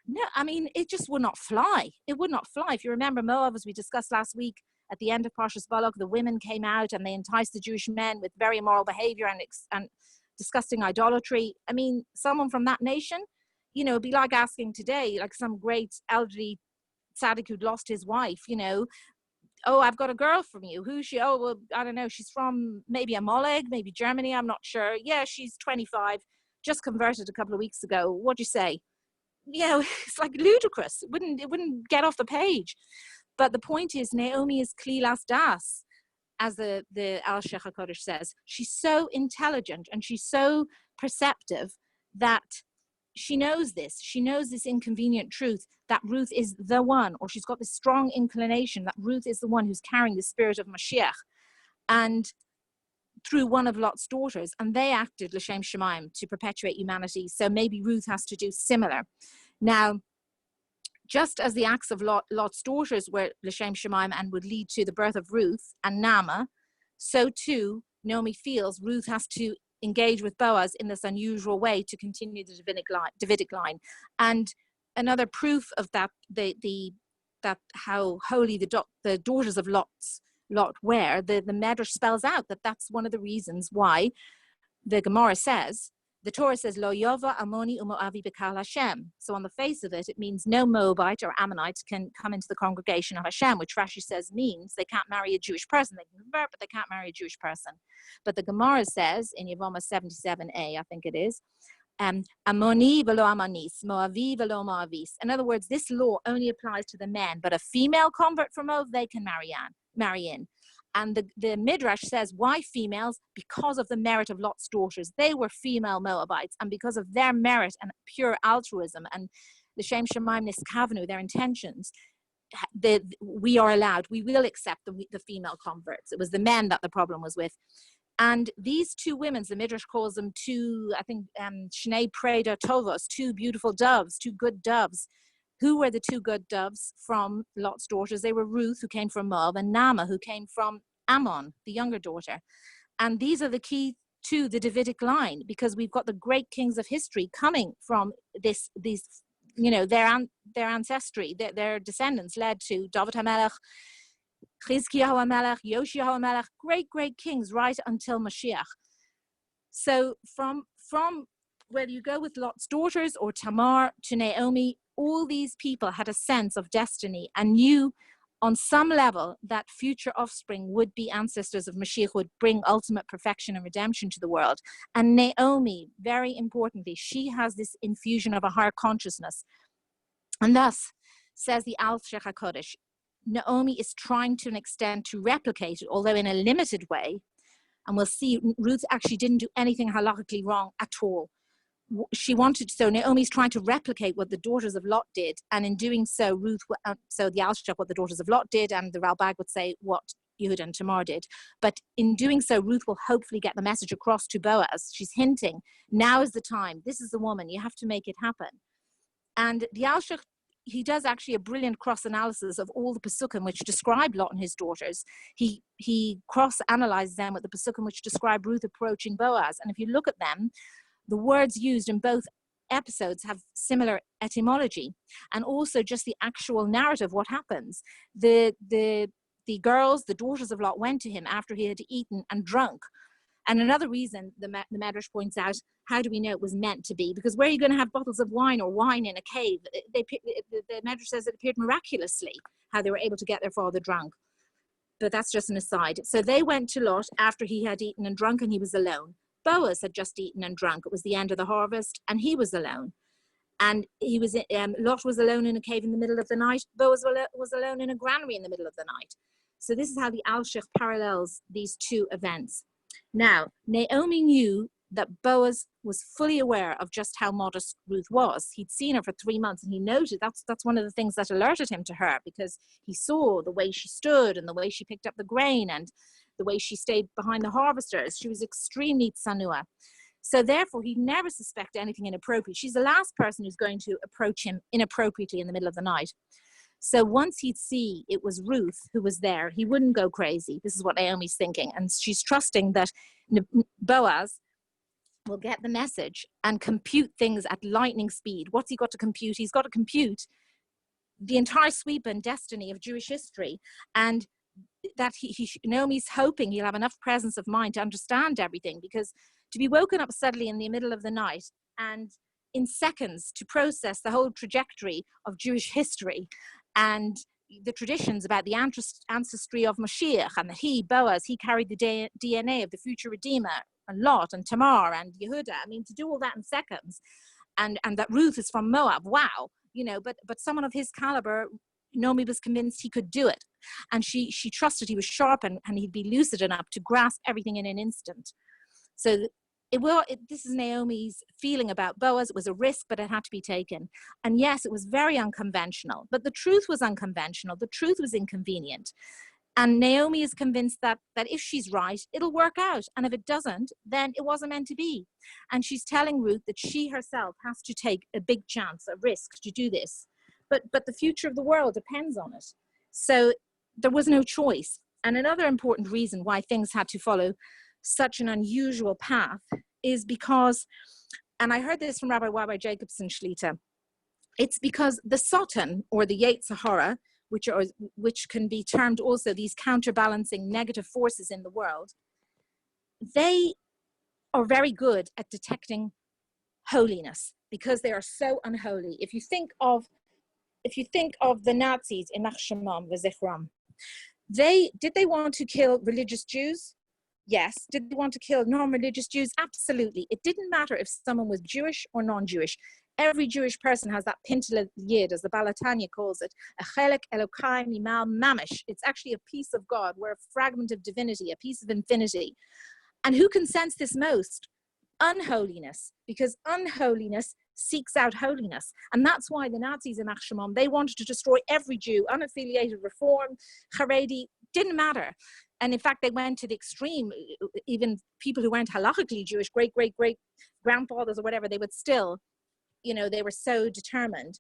no, I mean, it just would not fly. It would not fly. If you remember Moab, as we discussed last week, at the end of Parshas Balak, the women came out and they enticed the Jewish men with very immoral behavior and disgusting idolatry. I mean, someone from that nation, it'd be like asking today, like some great elderly tzaddik who'd lost his wife, oh, I've got a girl from you. Who's she? Oh, well, I don't know. She's from maybe Amalek, maybe Germany. I'm not sure. Yeah, she's 25, just converted a couple of weeks ago. What'd you say? It's like ludicrous. It wouldn't get off the page. But the point is, Naomi is Klilas Das. as the Al-Sheikh HaKodesh says, she's so intelligent and she's so perceptive that she knows this inconvenient truth that Ruth is the one, or she's got this strong inclination that Ruth is the one who's carrying the spirit of Mashiach, and through one of Lot's daughters, and they acted l'shem shemaim to perpetuate humanity. So maybe Ruth has to do similar. Now, just as the acts of Lot's daughters were l'shem shemaim and would lead to the birth of Ruth and Nama, so too Naomi feels Ruth has to engage with Boaz in this unusual way to continue the Davidic line. And another proof of that, that how holy the daughters of Lot were, the Medrash spells out that that's one of the reasons why the Gemara says, the Torah says, Lo yova Amoni u'Moavi b'kal Hashem. So on the face of it, it means no Moabite or Ammonite can come into the congregation of Hashem, which Rashi says means they can't marry a Jewish person. They can convert, but they can't marry a Jewish person. But the Gemara says in Yevamah 77a, I think it is, Amoni velo Amonis, Moavi velo Moavis. In other words, this law only applies to the men, but a female convert from Moab, they can marry in. And the Midrash says, why females? Because of the merit of Lot's daughters. They were female Moabites, and because of their merit and pure altruism and the Shem Shemaim Niskavnu, their intentions, we are allowed, we will accept the female converts. It was the men that the problem was with. And these two women, the Midrash calls them two, I think, Shnei Preda Tovos, two beautiful doves, two good doves. Who were the two good doves from Lot's daughters? They were Ruth, who came from Moab, and Naamah, who came from Ammon, the younger daughter. And these are the key to the Davidic line, because we've got the great kings of history coming from these, their ancestry, their descendants led to David HaMelech, Chizkiyahu HaMelech, Yoshiyahu HaMelech, great kings right until Mashiach. So from whether you go with Lot's daughters or Tamar to Naomi, all these people had a sense of destiny and knew on some level that future offspring would be ancestors of Mashiach, would bring ultimate perfection and redemption to the world. And Naomi, very importantly, she has this infusion of a higher consciousness. And thus, says the Al-Sheikh HaKodesh, Naomi is trying to an extent to replicate it, although in a limited way. And we'll see, Ruth actually didn't do anything halachically wrong at all. So Naomi's trying to replicate what the daughters of Lot did, and in doing so, so the Al-Shach, what the daughters of Lot did, and the Ralbag would say what Yehuda and Tamar did. But in doing so, Ruth will hopefully get the message across to Boaz. She's hinting, now is the time, this is the woman, you have to make it happen. And the Al-Shach, he does actually a brilliant cross-analysis of all the Pesukim which describe Lot and his daughters. He cross-analyzes them with the Pesukim which describe Ruth approaching Boaz. And if you look at them, the words used in both episodes have similar etymology, and also just the actual narrative, what happens. The girls, the daughters of Lot, went to him after he had eaten and drunk. And another reason the Medrash points out, how do we know it was meant to be? Because where are you going to have bottles of wine or wine in a cave? The Medrash says it appeared miraculously how they were able to get their father drunk. But that's just an aside. So they went to Lot after he had eaten and drunk, and he was alone. Boaz had just eaten and drunk. It was the end of the harvest, and he was alone. And Lot was alone in a cave in the middle of the night. Boaz was alone in a granary in the middle of the night. So this is how the Al-Shech parallels these two events. Now, Naomi knew that Boaz was fully aware of just how modest Ruth was. He'd seen her for 3 months, and he noted that's one of the things that alerted him to her, because he saw the way she stood and the way she picked up the grain and the way she stayed behind the harvesters. She was extremely tsanua. So therefore, he'd never suspect anything inappropriate. She's the last person who's going to approach him inappropriately in the middle of the night. So once he'd see it was Ruth who was there, he wouldn't go crazy. This is what Naomi's thinking. And she's trusting that Boaz will get the message and compute things at lightning speed. What's he got to compute? He's got to compute the entire sweep and destiny of Jewish history. And that Naomi's hoping he'll have enough presence of mind to understand everything, because to be woken up suddenly in the middle of the night and in seconds to process the whole trajectory of Jewish history and the traditions about the ancestry of Mashiach, and that Boaz, he carried the DNA of the future Redeemer, and Lot and Tamar and Yehuda. I mean, to do all that in seconds, and that Ruth is from Moab. Wow, but someone of his caliber, Naomi was convinced he could do it. And she trusted he was sharp and he'd be lucid enough to grasp everything in an instant. So this is Naomi's feeling about Boaz. It was a risk, but it had to be taken. And yes, it was very unconventional, but the truth was unconventional. The truth was inconvenient. And Naomi is convinced that if she's right, it'll work out. And if it doesn't, then it wasn't meant to be. And she's telling Ruth that she herself has to take a big chance, a risk to do this. But the future of the world depends on it. So there was no choice. And another important reason why things had to follow such an unusual path is because, and I heard this from Rabbi Jacobson Shlita, it's because the Satan or the Yetzer Hara, which can be termed also these counterbalancing negative forces in the world, they are very good at detecting holiness because they are so unholy. If you think of the Nazis in Shemam v'Zichram, did they want to kill religious Jews? Yes. Did they want to kill non-religious Jews? Absolutely. It didn't matter if someone was Jewish or non-Jewish. Every Jewish person has that pintel yid, as the Balatanya calls it, a chelek Elokai mimal mamish. It's actually a piece of God. We're a fragment of divinity, a piece of infinity. And who can sense this most? Unholiness, because unholiness seeks out holiness. And that's why the Nazis in Shemam, they wanted to destroy every Jew, unaffiliated, Reform, Haredi, didn't matter. And in fact, they went to the extreme. Even people who weren't halachically Jewish, great grandfathers or whatever, they would still, they were so determined.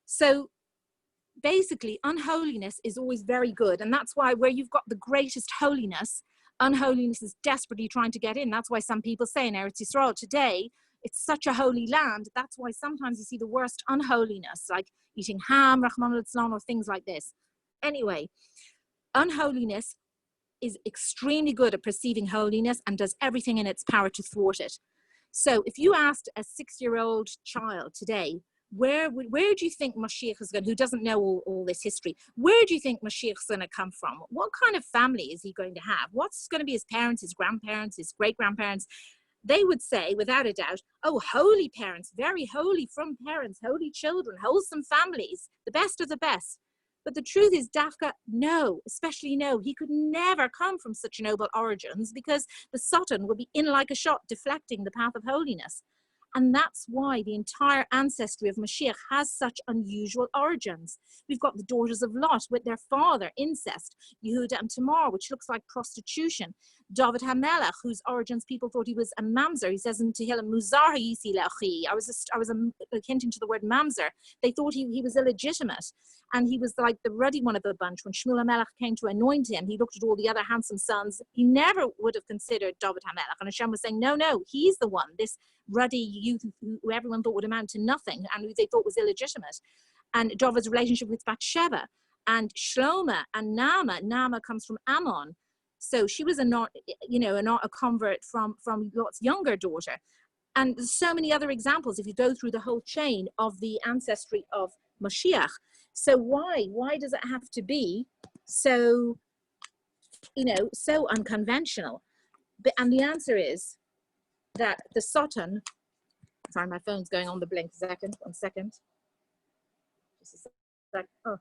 So basically, unholiness is always very good. And that's why where you've got the greatest holiness, unholiness is desperately trying to get in. That's why some people say in Eretz Yisrael today, it's such a holy land. That's why sometimes you see the worst unholiness, like eating ham, Rahman al-Islam, or things like this. Anyway, unholiness is extremely good at perceiving holiness and does everything in its power to thwart it. So if you asked a 6-year-old child today, where do you think Mashiach is going, who doesn't know all this history, where do you think Mashiach is going to come from? What kind of family is he going to have? What's going to be his parents, his grandparents, his great-grandparents? They would say, without a doubt, oh, holy parents, very holy from parents, holy children, wholesome families, the best of the best. But the truth is, Dafka, no, especially no, he could never come from such noble origins because the Satan would be in like a shot, deflecting the path of holiness. And that's why the entire ancestry of Mashiach has such unusual origins. We've got the daughters of Lot with their father, incest, Yehuda and Tamar, which looks like prostitution. David HaMelech, whose origins people thought he was a mamzer. He says in Tehillim, Muzar yisi le'achi. I was hinting to the word mamzer. They thought he was illegitimate. And he was like the ruddy one of the bunch. When Shmuel HaMelech came to anoint him, he looked at all the other handsome sons. He never would have considered David HaMelech. And Hashem was saying, no, he's the one, this ruddy youth who everyone thought would amount to nothing and who they thought was illegitimate. And David's relationship with Bathsheba and Shloma and Naamah. Naamah comes from Ammon. So she was not a convert from Lot's younger daughter. And so many other examples if you go through the whole chain of the ancestry of Mashiach. So why does it have to be so unconventional? And the answer is that the Satan, sorry, my phone's going on the blink. One second. Just a sec. Oh.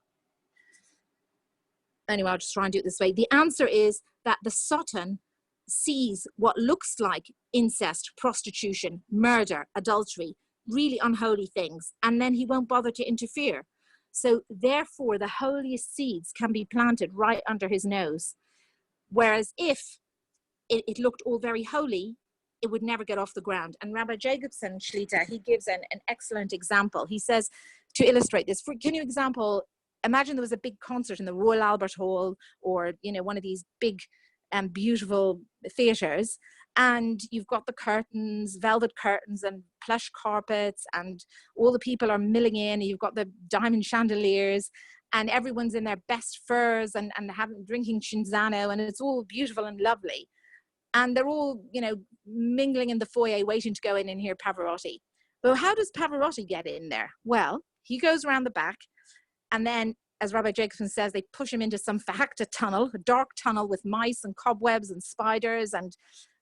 Anyway, I'll just try and do it this way. The answer is that the Satan sees what looks like incest, prostitution, murder, adultery, really unholy things, and then he won't bother to interfere. So therefore, the holiest seeds can be planted right under his nose. Whereas if it looked all very holy, it would never get off the ground. And Rabbi Jacobson Shlita, he gives an excellent example. He says, to illustrate this, imagine there was a big concert in the Royal Albert Hall or, one of these big and beautiful theaters, and you've got the curtains, velvet curtains and plush carpets, and all the people are milling in, and you've got the diamond chandeliers, and everyone's in their best furs and drinking Cinzano, and it's all beautiful and lovely. And they're all, mingling in the foyer, waiting to go in and hear Pavarotti. But how does Pavarotti get in there? Well, he goes around the back, and then, as Rabbi Jacobson says, they push him into some Fahakta tunnel, a dark tunnel with mice and cobwebs and spiders and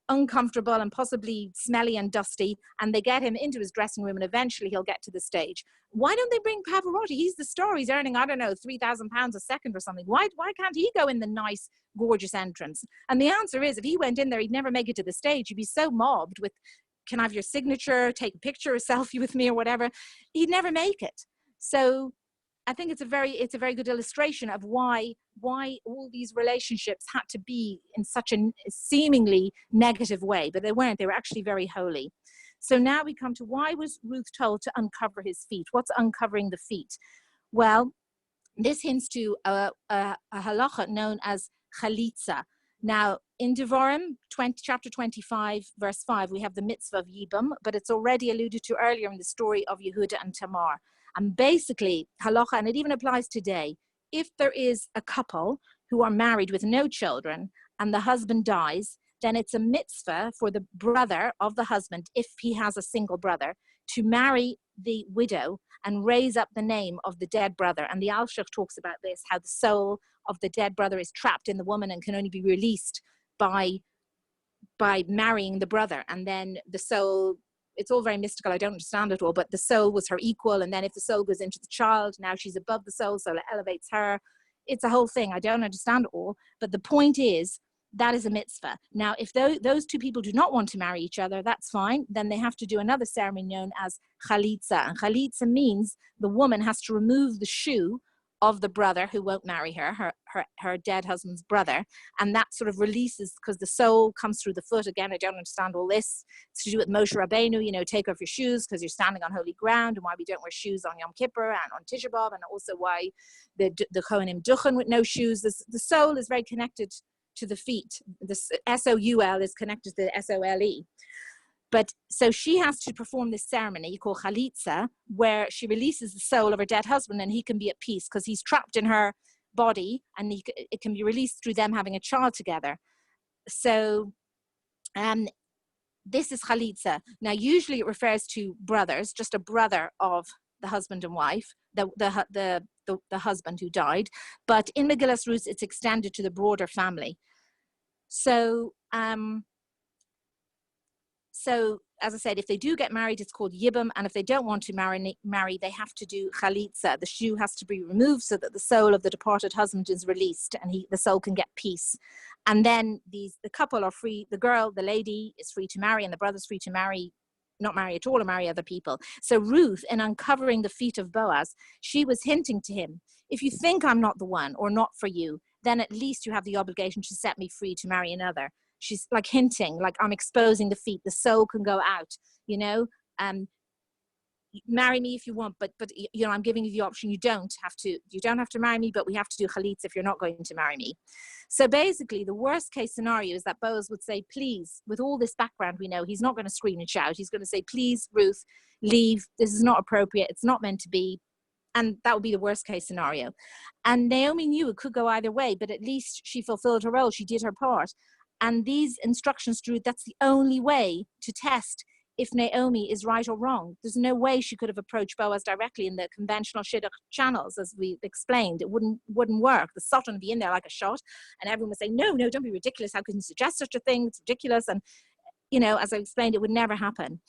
uncomfortable and possibly smelly and dusty, and they get him into his dressing room, and eventually he'll get to the stage. Why don't they bring Pavarotti? He's the star. He's earning, I don't know, £3,000 a second or something. Why can't he go in the nice, gorgeous entrance? And the answer is, if he went in there, he'd never make it to the stage. He'd be so mobbed with, can I have your signature, take a picture, a selfie with me or whatever. He'd never make it. So I think it's a very good illustration of why all these relationships had to be in such a seemingly negative way, but they weren't. They were actually very holy. So now we come to, why was Ruth told to uncover his feet? What's uncovering the feet? Well, this hints to a halacha known as chalitza. Now, in Devarim, chapter 25, verse 5, we have the mitzvah of Yibam, but it's already alluded to earlier in the story of Yehuda and Tamar. And basically, halacha, and it even applies today, if there is a couple who are married with no children and the husband dies, then it's a mitzvah for the brother of the husband, if he has a single brother, to marry the widow and raise up the name of the dead brother. And the Al-Shikh talks about this, how the soul of the dead brother is trapped in the woman and can only be released by marrying the brother. And then the soul, it's all very mystical, I don't understand it all, but the soul was her equal, and then if the soul goes into the child, now she's above the soul, so it elevates her. It's a whole thing, I don't understand it all, but the point is, that is a mitzvah. Now, if those two people do not want to marry each other, that's fine. Then they have to do another ceremony known as chalitza. And chalitza means the woman has to remove the shoe of the brother who won't marry her dead husband's brother. And that sort of releases, because the soul comes through the foot. Again, I don't understand all this. It's to do with Moshe Rabbeinu, take off your shoes because you're standing on holy ground, and why we don't wear shoes on Yom Kippur and on Tisha B'Av, and also why the Kohanim duchen with no shoes. The soul is very connected to the feet. The S-O-U-L is connected to the S-O-L-E. But so she has to perform this ceremony called chalitza, where she releases the soul of her dead husband, and he can be at peace because he's trapped in her body, and it can be released through them having a child together. So this is chalitza. Now, usually it refers to brothers, just a brother of the husband and wife, the husband who died. But in Megillas Ruth, it's extended to the broader family. So as I said, if they do get married, it's called Yibam, and if they don't want to marry, they have to do chalitza. The shoe has to be removed so that the soul of the departed husband is released, and the soul can get peace. And then the couple are free. The lady is free to marry, and the brother's free to not marry at all, or marry other people. So Ruth, in uncovering the feet of Boaz, she was hinting to him, if you think I'm not the one or not for you, then at least you have the obligation to set me free to marry another. She's like hinting, like, I'm exposing the feet, the soul can go out, marry me if you want, but I'm giving you the option. You don't have to marry me, but we have to do chalitza if you're not going to marry me. So basically, the worst case scenario is that Boaz would say, please, with all this background we know, he's not going to scream and shout. He's going to say, please, Ruth, leave. This is not appropriate. It's not meant to be. And that would be the worst case scenario. And Naomi knew it could go either way, but at least she fulfilled her role. She did her part. And these instructions drew, that's the only way to test if Naomi is right or wrong. There's no way she could have approached Boaz directly in the conventional shidduch channels, as we explained. It wouldn't work. The Sultan would be in there like a shot, and everyone would say, no, don't be ridiculous. How can you suggest such a thing? It's ridiculous. And, as I explained, it would never happen.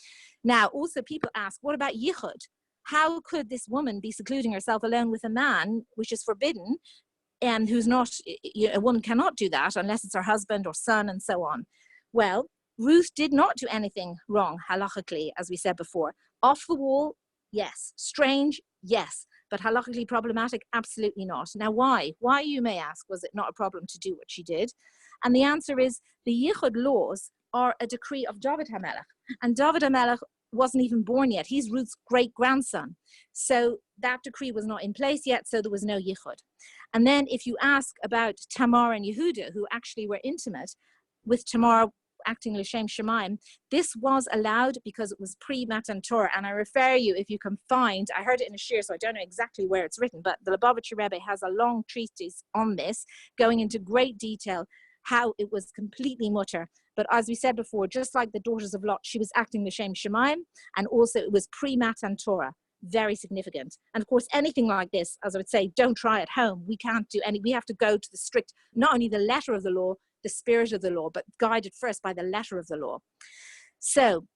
Now, also people ask, what about yichud? How could this woman be secluding herself alone with a man, which is forbidden, and who's not, a woman cannot do that unless it's her husband or son and so on. Well, Ruth did not do anything wrong, halachically, as we said before. Off the wall, yes. Strange, yes. But halachically problematic, absolutely not. Now, why? Why, you may ask, was it not a problem to do what she did? And the answer is, the Yichud laws are a decree of David HaMelech. And David HaMelech wasn't even born yet. He's Ruth's great-grandson. So that decree was not in place yet, so there was no Yichud. And then if you ask about Tamar and Yehuda, who actually were intimate, with Tamar acting L'Shem Shemaim, this was allowed because it was pre-Matan Torah. And I refer you, if you can find, I heard it in a shiur, so I don't know exactly where it's written, but the Lubavitcher Rebbe has a long treatise on this, going into great detail how it was completely mutter. But as we said before, just like the daughters of Lot, she was acting L'Shem Shemaim, and also it was pre-Matan Torah. Very significant. And of course, anything like this, as I would say, don't try at home. We can't do any, we have to go to the strict, not only the letter of the law, the spirit of the law, but guided first by the letter of the law. So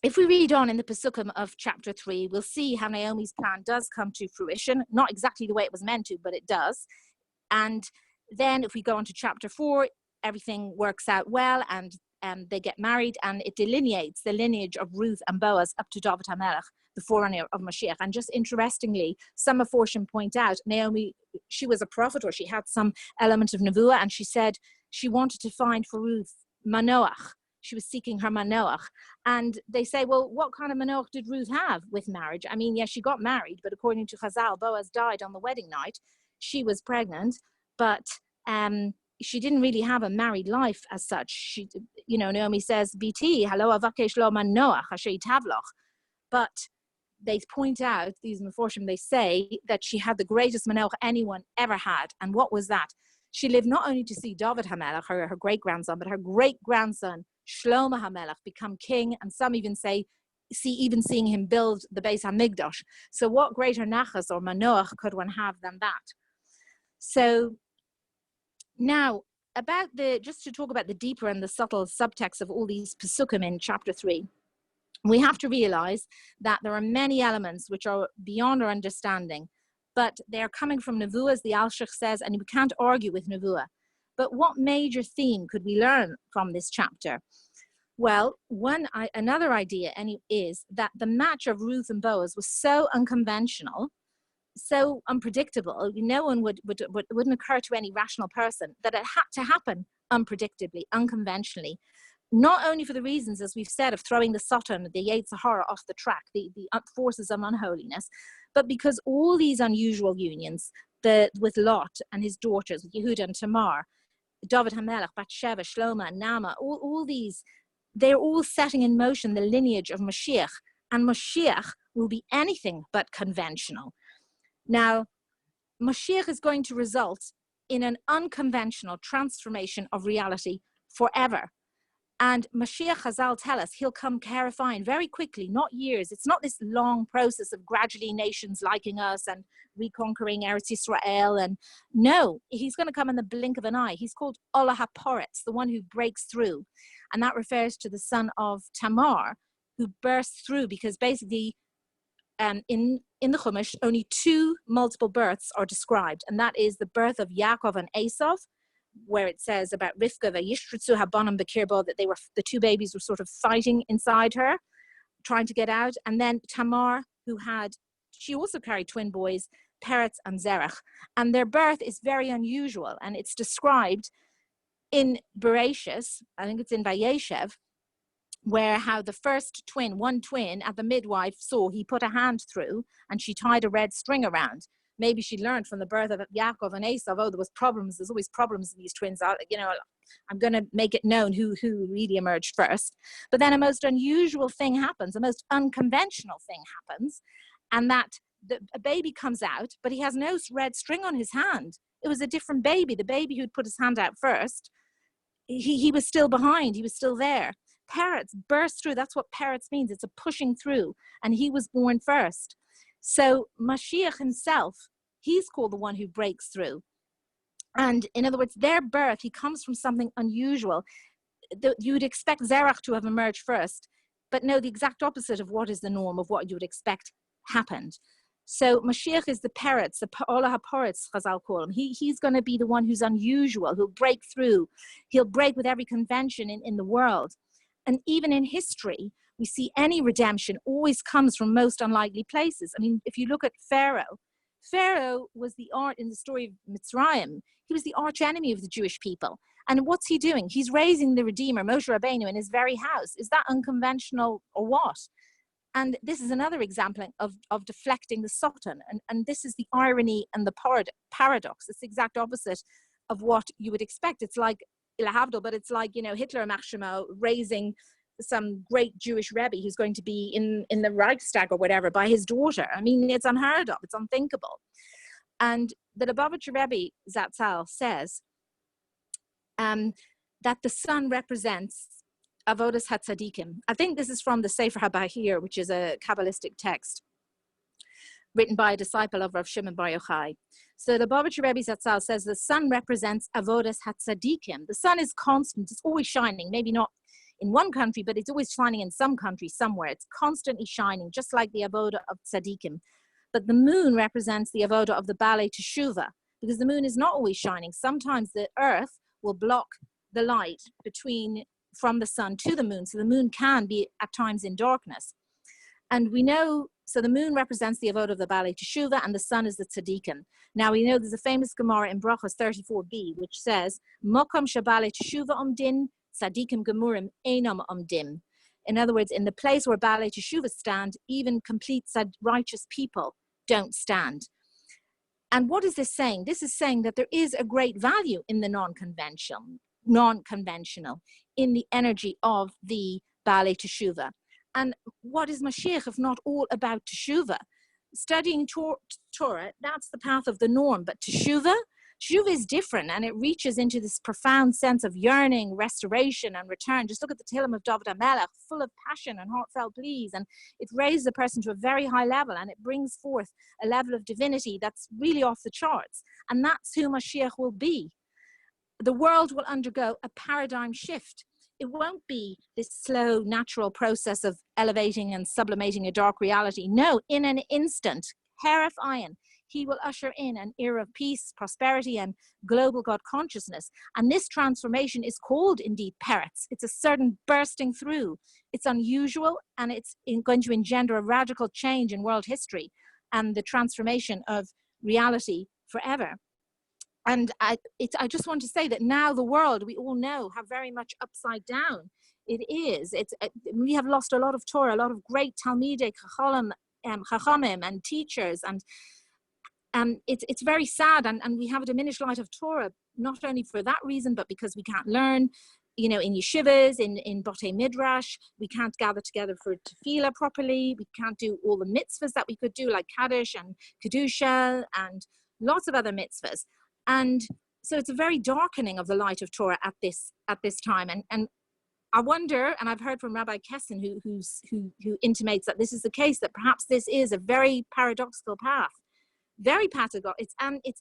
if we read on in the Pesukim of chapter 3, we'll see how Naomi's plan does come to fruition, not exactly the way it was meant to, but it does. And then if we go on to chapter 4, everything works out well, and they get married, and it delineates the lineage of Ruth and Boaz up to David HaMelech, the forerunner of Mashiach. And just interestingly, some Meforshim point out, Naomi, she was a prophet, or she had some element of Nevuah, and she said she wanted to find for Ruth Manoach. She was seeking her Manoach. And they say, well, what kind of Manoach did Ruth have with marriage? I mean, yes, she got married, but according to Chazal, Boaz died on the wedding night. She was pregnant, but she didn't really have a married life as such. She, Naomi says, "Biti, halo avakesh lo manoach asher yitavloch." But they point out, these Meforshim, they say that she had the greatest manoach anyone ever had. And what was that? She lived not only to see David HaMelech, her great-grandson, but her great-grandson, Shlomo HaMelech, become king. And some even say, seeing him build the Beis HaMikdash. So what greater nachas or manoach could one have than that? So now, just to talk about the deeper and the subtle subtext of all these Pesukim in chapter 3, we have to realize that there are many elements which are beyond our understanding, but they're coming from Nevuah, as the Alshich says, and we can't argue with Nevuah. But what major theme could we learn from this chapter? Well, another idea is that the match of Ruth and Boaz was so unconventional, so unpredictable, no one wouldn't occur to any rational person that it had to happen unpredictably, unconventionally, not only for the reasons, as we've said, of throwing the Satan, the Yetzer Hara off the track, the forces of unholiness, but because all these unusual unions, with Lot and his daughters, with Yehuda and Tamar, David HaMelech, Bathsheba, Shlomo, and Naamah, all these, they're all setting in motion the lineage of Mashiach, and Mashiach will be anything but conventional. Now, Mashiach is going to result in an unconventional transformation of reality forever. And Mashiach, Chazal tell us, he'll come clarifying very quickly, not years. It's not this long process of gradually nations liking us and reconquering Eretz Yisrael. And no, he's going to come in the blink of an eye. He's called Olah HaPoretz, the one who breaks through. And that refers to the son of Tamar, who bursts through, because basically in the Chumash, only 2 multiple births are described. And that is the birth of Yaakov and Esav, where it says about Rivka, Vayishtritzu Habanim Bekirbo, that the 2 babies were sort of fighting inside her, trying to get out. And then Tamar, she also carried twin boys, Peretz and Zerach. And their birth is very unusual. And it's described in Bereshis, I think it's in Vayeshev, where how the first twin, one twin, at the midwife saw, he put a hand through and she tied a red string around. Maybe she learned from the birth of Yaakov and Esav, there was problems, there's always problems in these twins. I'm going to make it known who really emerged first. But then a most unusual thing happens, a most unconventional thing happens, and that a baby comes out, but he has no red string on his hand. It was a different baby. The baby who'd put his hand out first, he was still behind, he was still there. Peretz burst through, that's what Peretz means, it's a pushing through, and he was born first. So Mashiach himself, he's called the one who breaks through. And in other words, their birth, he comes from something unusual. You would expect Zerach to have emerged first, but no, the exact opposite of what is the norm of what you would expect happened. So Mashiach is the Peretz, the Olah HaPoretz, Chazal call him. He's going to be the one who's unusual, who'll break through. He'll break with every convention in the world. And even in history, we see any redemption always comes from most unlikely places. I mean, if you look at Pharaoh was in the story of Mitzrayim, he was the arch enemy of the Jewish people. And what's he doing? He's raising the Redeemer, Moshe Rabbeinu, in his very house. Is that unconventional or what? And this is another example of deflecting the Satan. And this is the irony and the paradox. It's the exact opposite of what you would expect. It's like but it's like, Hitler Machshemo raising some great Jewish Rebbe who's going to be in the Reichstag or whatever by his daughter. I mean, it's unheard of, it's unthinkable. And the Lubavitcher Rebbe Zatzal says that the sun represents Avodas HaTzadikim. I think this is from the Sefer HaBahir, which is a Kabbalistic text. written by a disciple of Rav Shimon Bar Yochai. So the Lubavitcher Rebbe Zatzal says the sun represents avodas hatzadikim. The sun is constant, it's always shining, maybe not in one country, but it's always shining in some country somewhere. It's constantly shining, just like the avoda of tzadikim. But the moon represents the avoda of the Balei Teshuvah, because the moon is not always shining. Sometimes the earth will block the light from the sun to the moon, so the moon can be at times in darkness. And we know, so the moon represents the avoda of the Balei Teshuvah, and the sun is the tzaddikim. Now we know there's a famous Gemara in Brachos 34b, which says, Mokom shabalei teshuvah omdin, tzaddikim gemurim einam omdim. In other words, in the place where Balei Teshuvah stand, even complete righteous people don't stand. And what is this saying? This is saying that there is a great value in the non-conventional, in the energy of the Balei Teshuvah. And what is Mashiach if not all about Teshuvah? Studying Torah, that's the path of the norm, but Teshuvah is different, and it reaches into this profound sense of yearning, restoration, and return. Just look at the Tehillim of David HaMelech, full of passion and heartfelt pleas, and it raises a person to a very high level, and it brings forth a level of divinity that's really off the charts. And that's who Mashiach will be. The world will undergo a paradigm shift. It won't be this slow, natural process of elevating and sublimating a dark reality. No, in an instant, Heref Ayin, he will usher in an era of peace, prosperity, and global God consciousness. And this transformation is called indeed Peretz. It's a certain bursting through. It's unusual, and it's going to engender a radical change in world history and the transformation of reality forever. And I just want to say that now the world, we all know, how very much upside down it is. We have lost a lot of Torah, a lot of great Talmidei Chachamim and teachers, and it's very sad, and we have a diminished light of Torah, not only for that reason, but because we can't learn, in yeshivas, in Botei Midrash, we can't gather together for tefillah properly, we can't do all the mitzvahs that we could do, like Kaddish and Kedusha, and lots of other mitzvahs. And so it's a very darkening of the light of Torah at this time. And I wonder, and I've heard from Rabbi Kessin, who intimates that this is the case, that perhaps this is a very paradoxical path. Very paradoxical. It's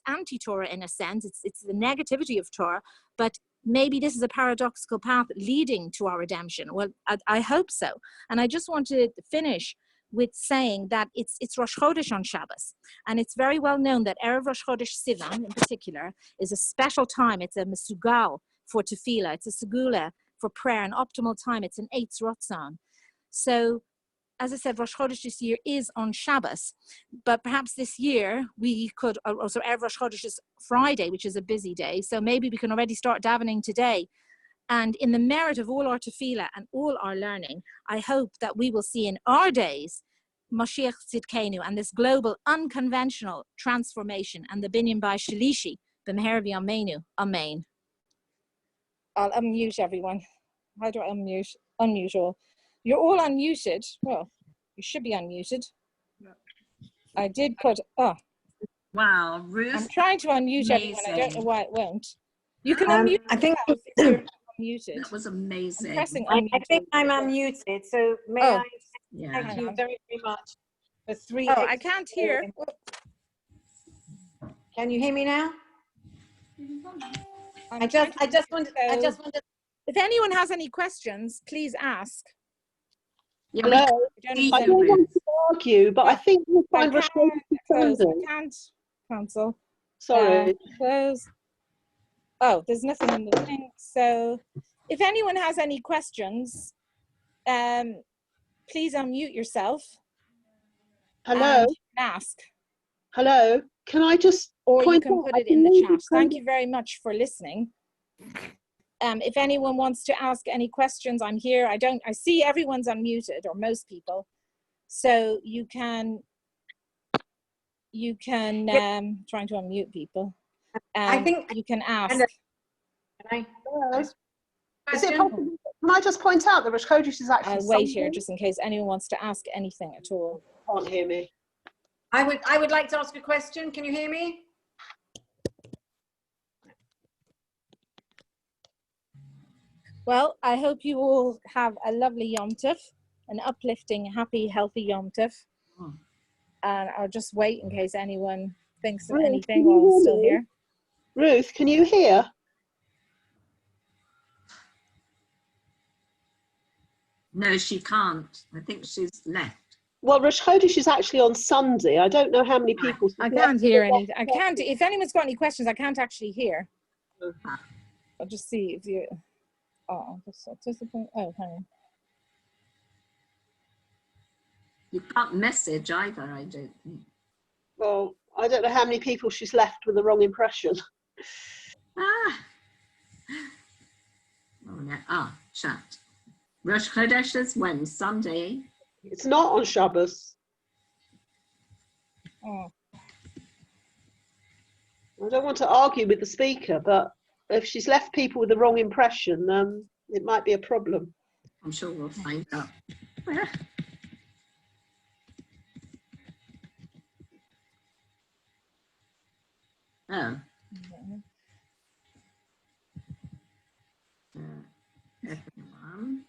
anti-Torah in a sense. It's the negativity of Torah, but maybe this is a paradoxical path leading to our redemption. Well, I hope so. And I just want to finish with saying that it's Rosh Chodesh on Shabbos. And it's very well known that Erev Rosh Chodesh Sivan, in particular, is a special time. It's a mesugal for tefillah. It's a segula for prayer, an optimal time. It's an Eitz Rotzon. So, as I said, Rosh Chodesh this year is on Shabbos. But perhaps this year, we could, also Erev Rosh Chodesh is Friday, which is a busy day. So maybe we can already start davening today. And in the merit of all our tefillah and all our learning, I hope that we will see in our days Mashiach Tzidkenu and this global unconventional transformation and the binyan by Shalishi, b'meher v'yameinu. Amen. I'll unmute everyone. How do I unmute? Unusual. You're all unmuted. Well, you should be unmuted. I did put, Wow, Ruth. I'm trying to unmute everyone. I don't know why it won't. You can unmute. I think muted. That was amazing. I'm pressing I think I'm unmuted, so may I thank you very, very much for 3. Oh, I can't hear. Can you hear me now? I just wanted. If anyone has any questions, please ask. Yeah, Hello. I don't want to argue, but I think we'll find I can't cancel. Sorry. Close. Oh, there's nothing in the thing. So if anyone has any questions, please unmute yourself. Hello. And ask. Hello. Can I just or you point can out, put it in the chat. Thank you very much for listening. If anyone wants to ask any questions, I'm here. I see everyone's unmuted, or most people. So you can trying to unmute people. I think you can ask. is it possible, can I just point out that Rosh Chodesh is actually I'll wait here just in case anyone wants to ask anything at all. Can't hear me. I would like to ask a question. Can you hear me? Well, I hope you all have a lovely Yom Tov, an uplifting, happy, healthy Yom Tov. And I'll just wait in case anyone thinks of Ruth, anything can you while I'm hear still me? here. Ruth, can you hear? No, she can't. I think she's left. Well, Rosh Chodesh is actually on Sunday. I don't know how many people. I can't hear any. I can't. If anyone's got any questions, I can't actually hear. I'll just see if you. Oh, oh, hang on. You can't message either, I don't think. Well, I don't know how many people she's left with the wrong impression. Ah. Oh, no. Ah, chat. Rosh Chodesh is when? Sunday? It's not on Shabbos. Oh. I don't want to argue with the speaker, but if she's left people with the wrong impression, it might be a problem. I'm sure we'll find out. Oh. Everyone.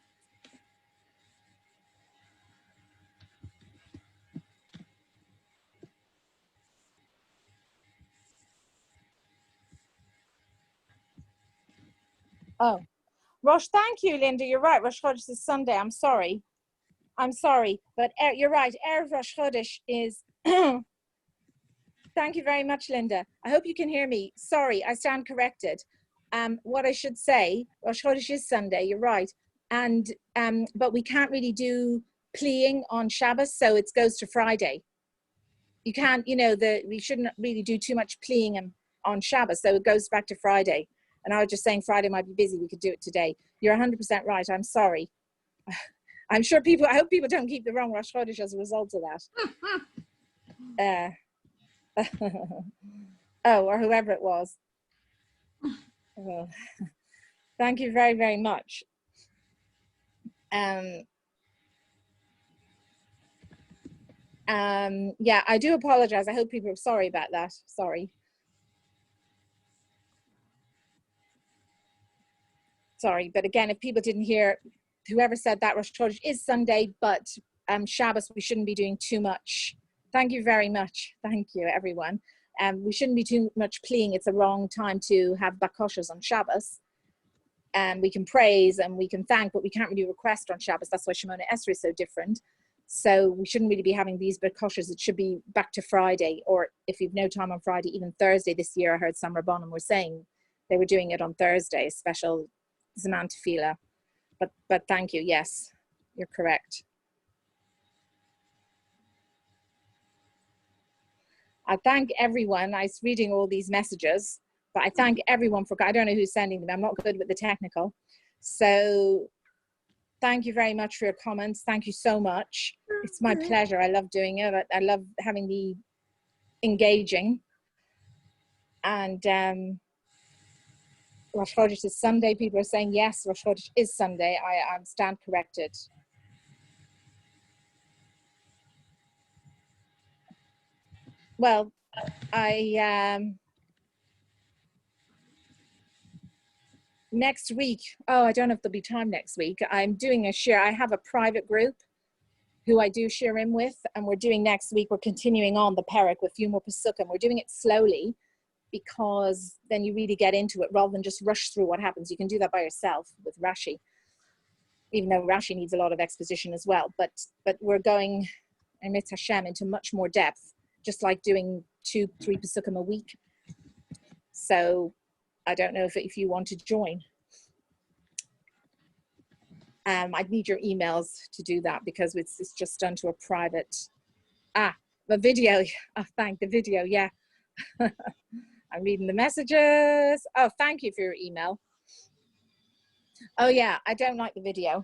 Oh, Rosh, thank you, Linda. You're right. Rosh Chodesh is Sunday. I'm sorry, but you're right. Erev Rosh Chodesh is. Thank you very much, Linda. I hope you can hear me. Sorry, I stand corrected. What I should say, Rosh Chodesh is Sunday. You're right, and but we can't really do pleating on Shabbos, so it goes to Friday. You can't, we shouldn't really do too much pleating on Shabbos, so it goes back to Friday. And I was just saying Friday might be busy. We could do it today. You're 100% right. I'm sorry. I hope people don't keep the wrong Rosh Chodesh as a result of that. Oh, or whoever it was. Oh. Thank you very, very much. Yeah, I do apologize. I hope people are sorry about that. Sorry. Sorry, but again, if people didn't hear, whoever said that, Rosh Chodesh is Sunday, but Shabbos, we shouldn't be doing too much. Thank you very much. Thank you, everyone. We shouldn't be too much pleading. It's a wrong time to have bakoshas on Shabbos. We can praise and we can thank, but we can't really request on Shabbos. That's why Shemona Esrei is so different. So we shouldn't really be having these bakoshas. It should be back to Friday, or if you've no time on Friday, even Thursday. This year I heard some Rabbanim were saying they were doing it on Thursday, a special Zaman Tefillah. But thank you. Yes, you're correct. I thank everyone. I was reading all these messages, but I thank everyone I don't know who's sending them. I'm not good with the technical. So thank you very much for your comments. Thank you so much. It's my pleasure. I love doing it. I love having the engaging. And Rosh Chodesh is Sunday. People are saying, yes, Rosh Chodesh is Sunday. I stand corrected. Well, next week, I don't know if there'll be time next week. I'm doing a shiur. I have a private group who I do shiurim with, and we're doing next week, we're continuing on the perek with a few more pesukim. We're doing it slowly because then you really get into it rather than just rush through what happens. You can do that by yourself with Rashi, even though Rashi needs a lot of exposition as well. But we're going, Emet Hashem, into much more depth, just like doing 2-3 pesukim a week. So I don't know if you want to join. I'd need your emails to do that because it's just done to a private. The video. Oh, thank the video. Yeah. I'm reading the messages. Oh, thank you for your email. Oh yeah, I don't like the video.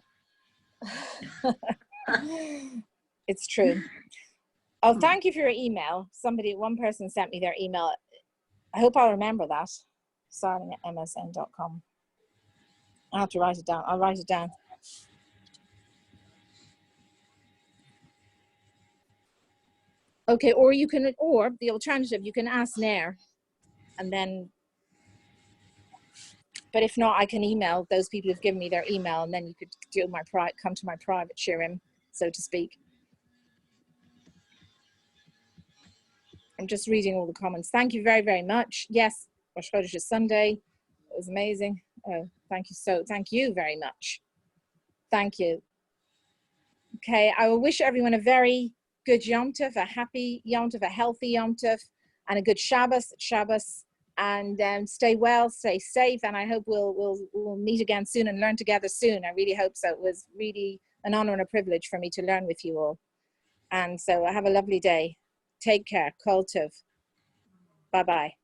It's true. Oh, thank you for your email. One person sent me their email. I hope I'll remember that. Starting@msn.com. I'll have to write it down. I'll write it down. Okay, or the alternative, you can ask Nair, and then, but if not, I can email those people who've given me their email, and then you could do come to my private shiurim, so to speak. I'm just reading all the comments. Thank you very, very much. Yes, Rosh Chodesh is Sunday. It was amazing. Oh, thank you very much. Thank you. Okay, I will wish everyone a very good Yom Tov, a happy Yom Tov, a healthy Yom Tov, and a good Shabbos, and stay well, stay safe, and I hope we'll meet again soon and learn together soon. I really hope so. It was really an honor and a privilege for me to learn with you all. And so have a lovely day. Take care. Kol Tov. Bye-bye.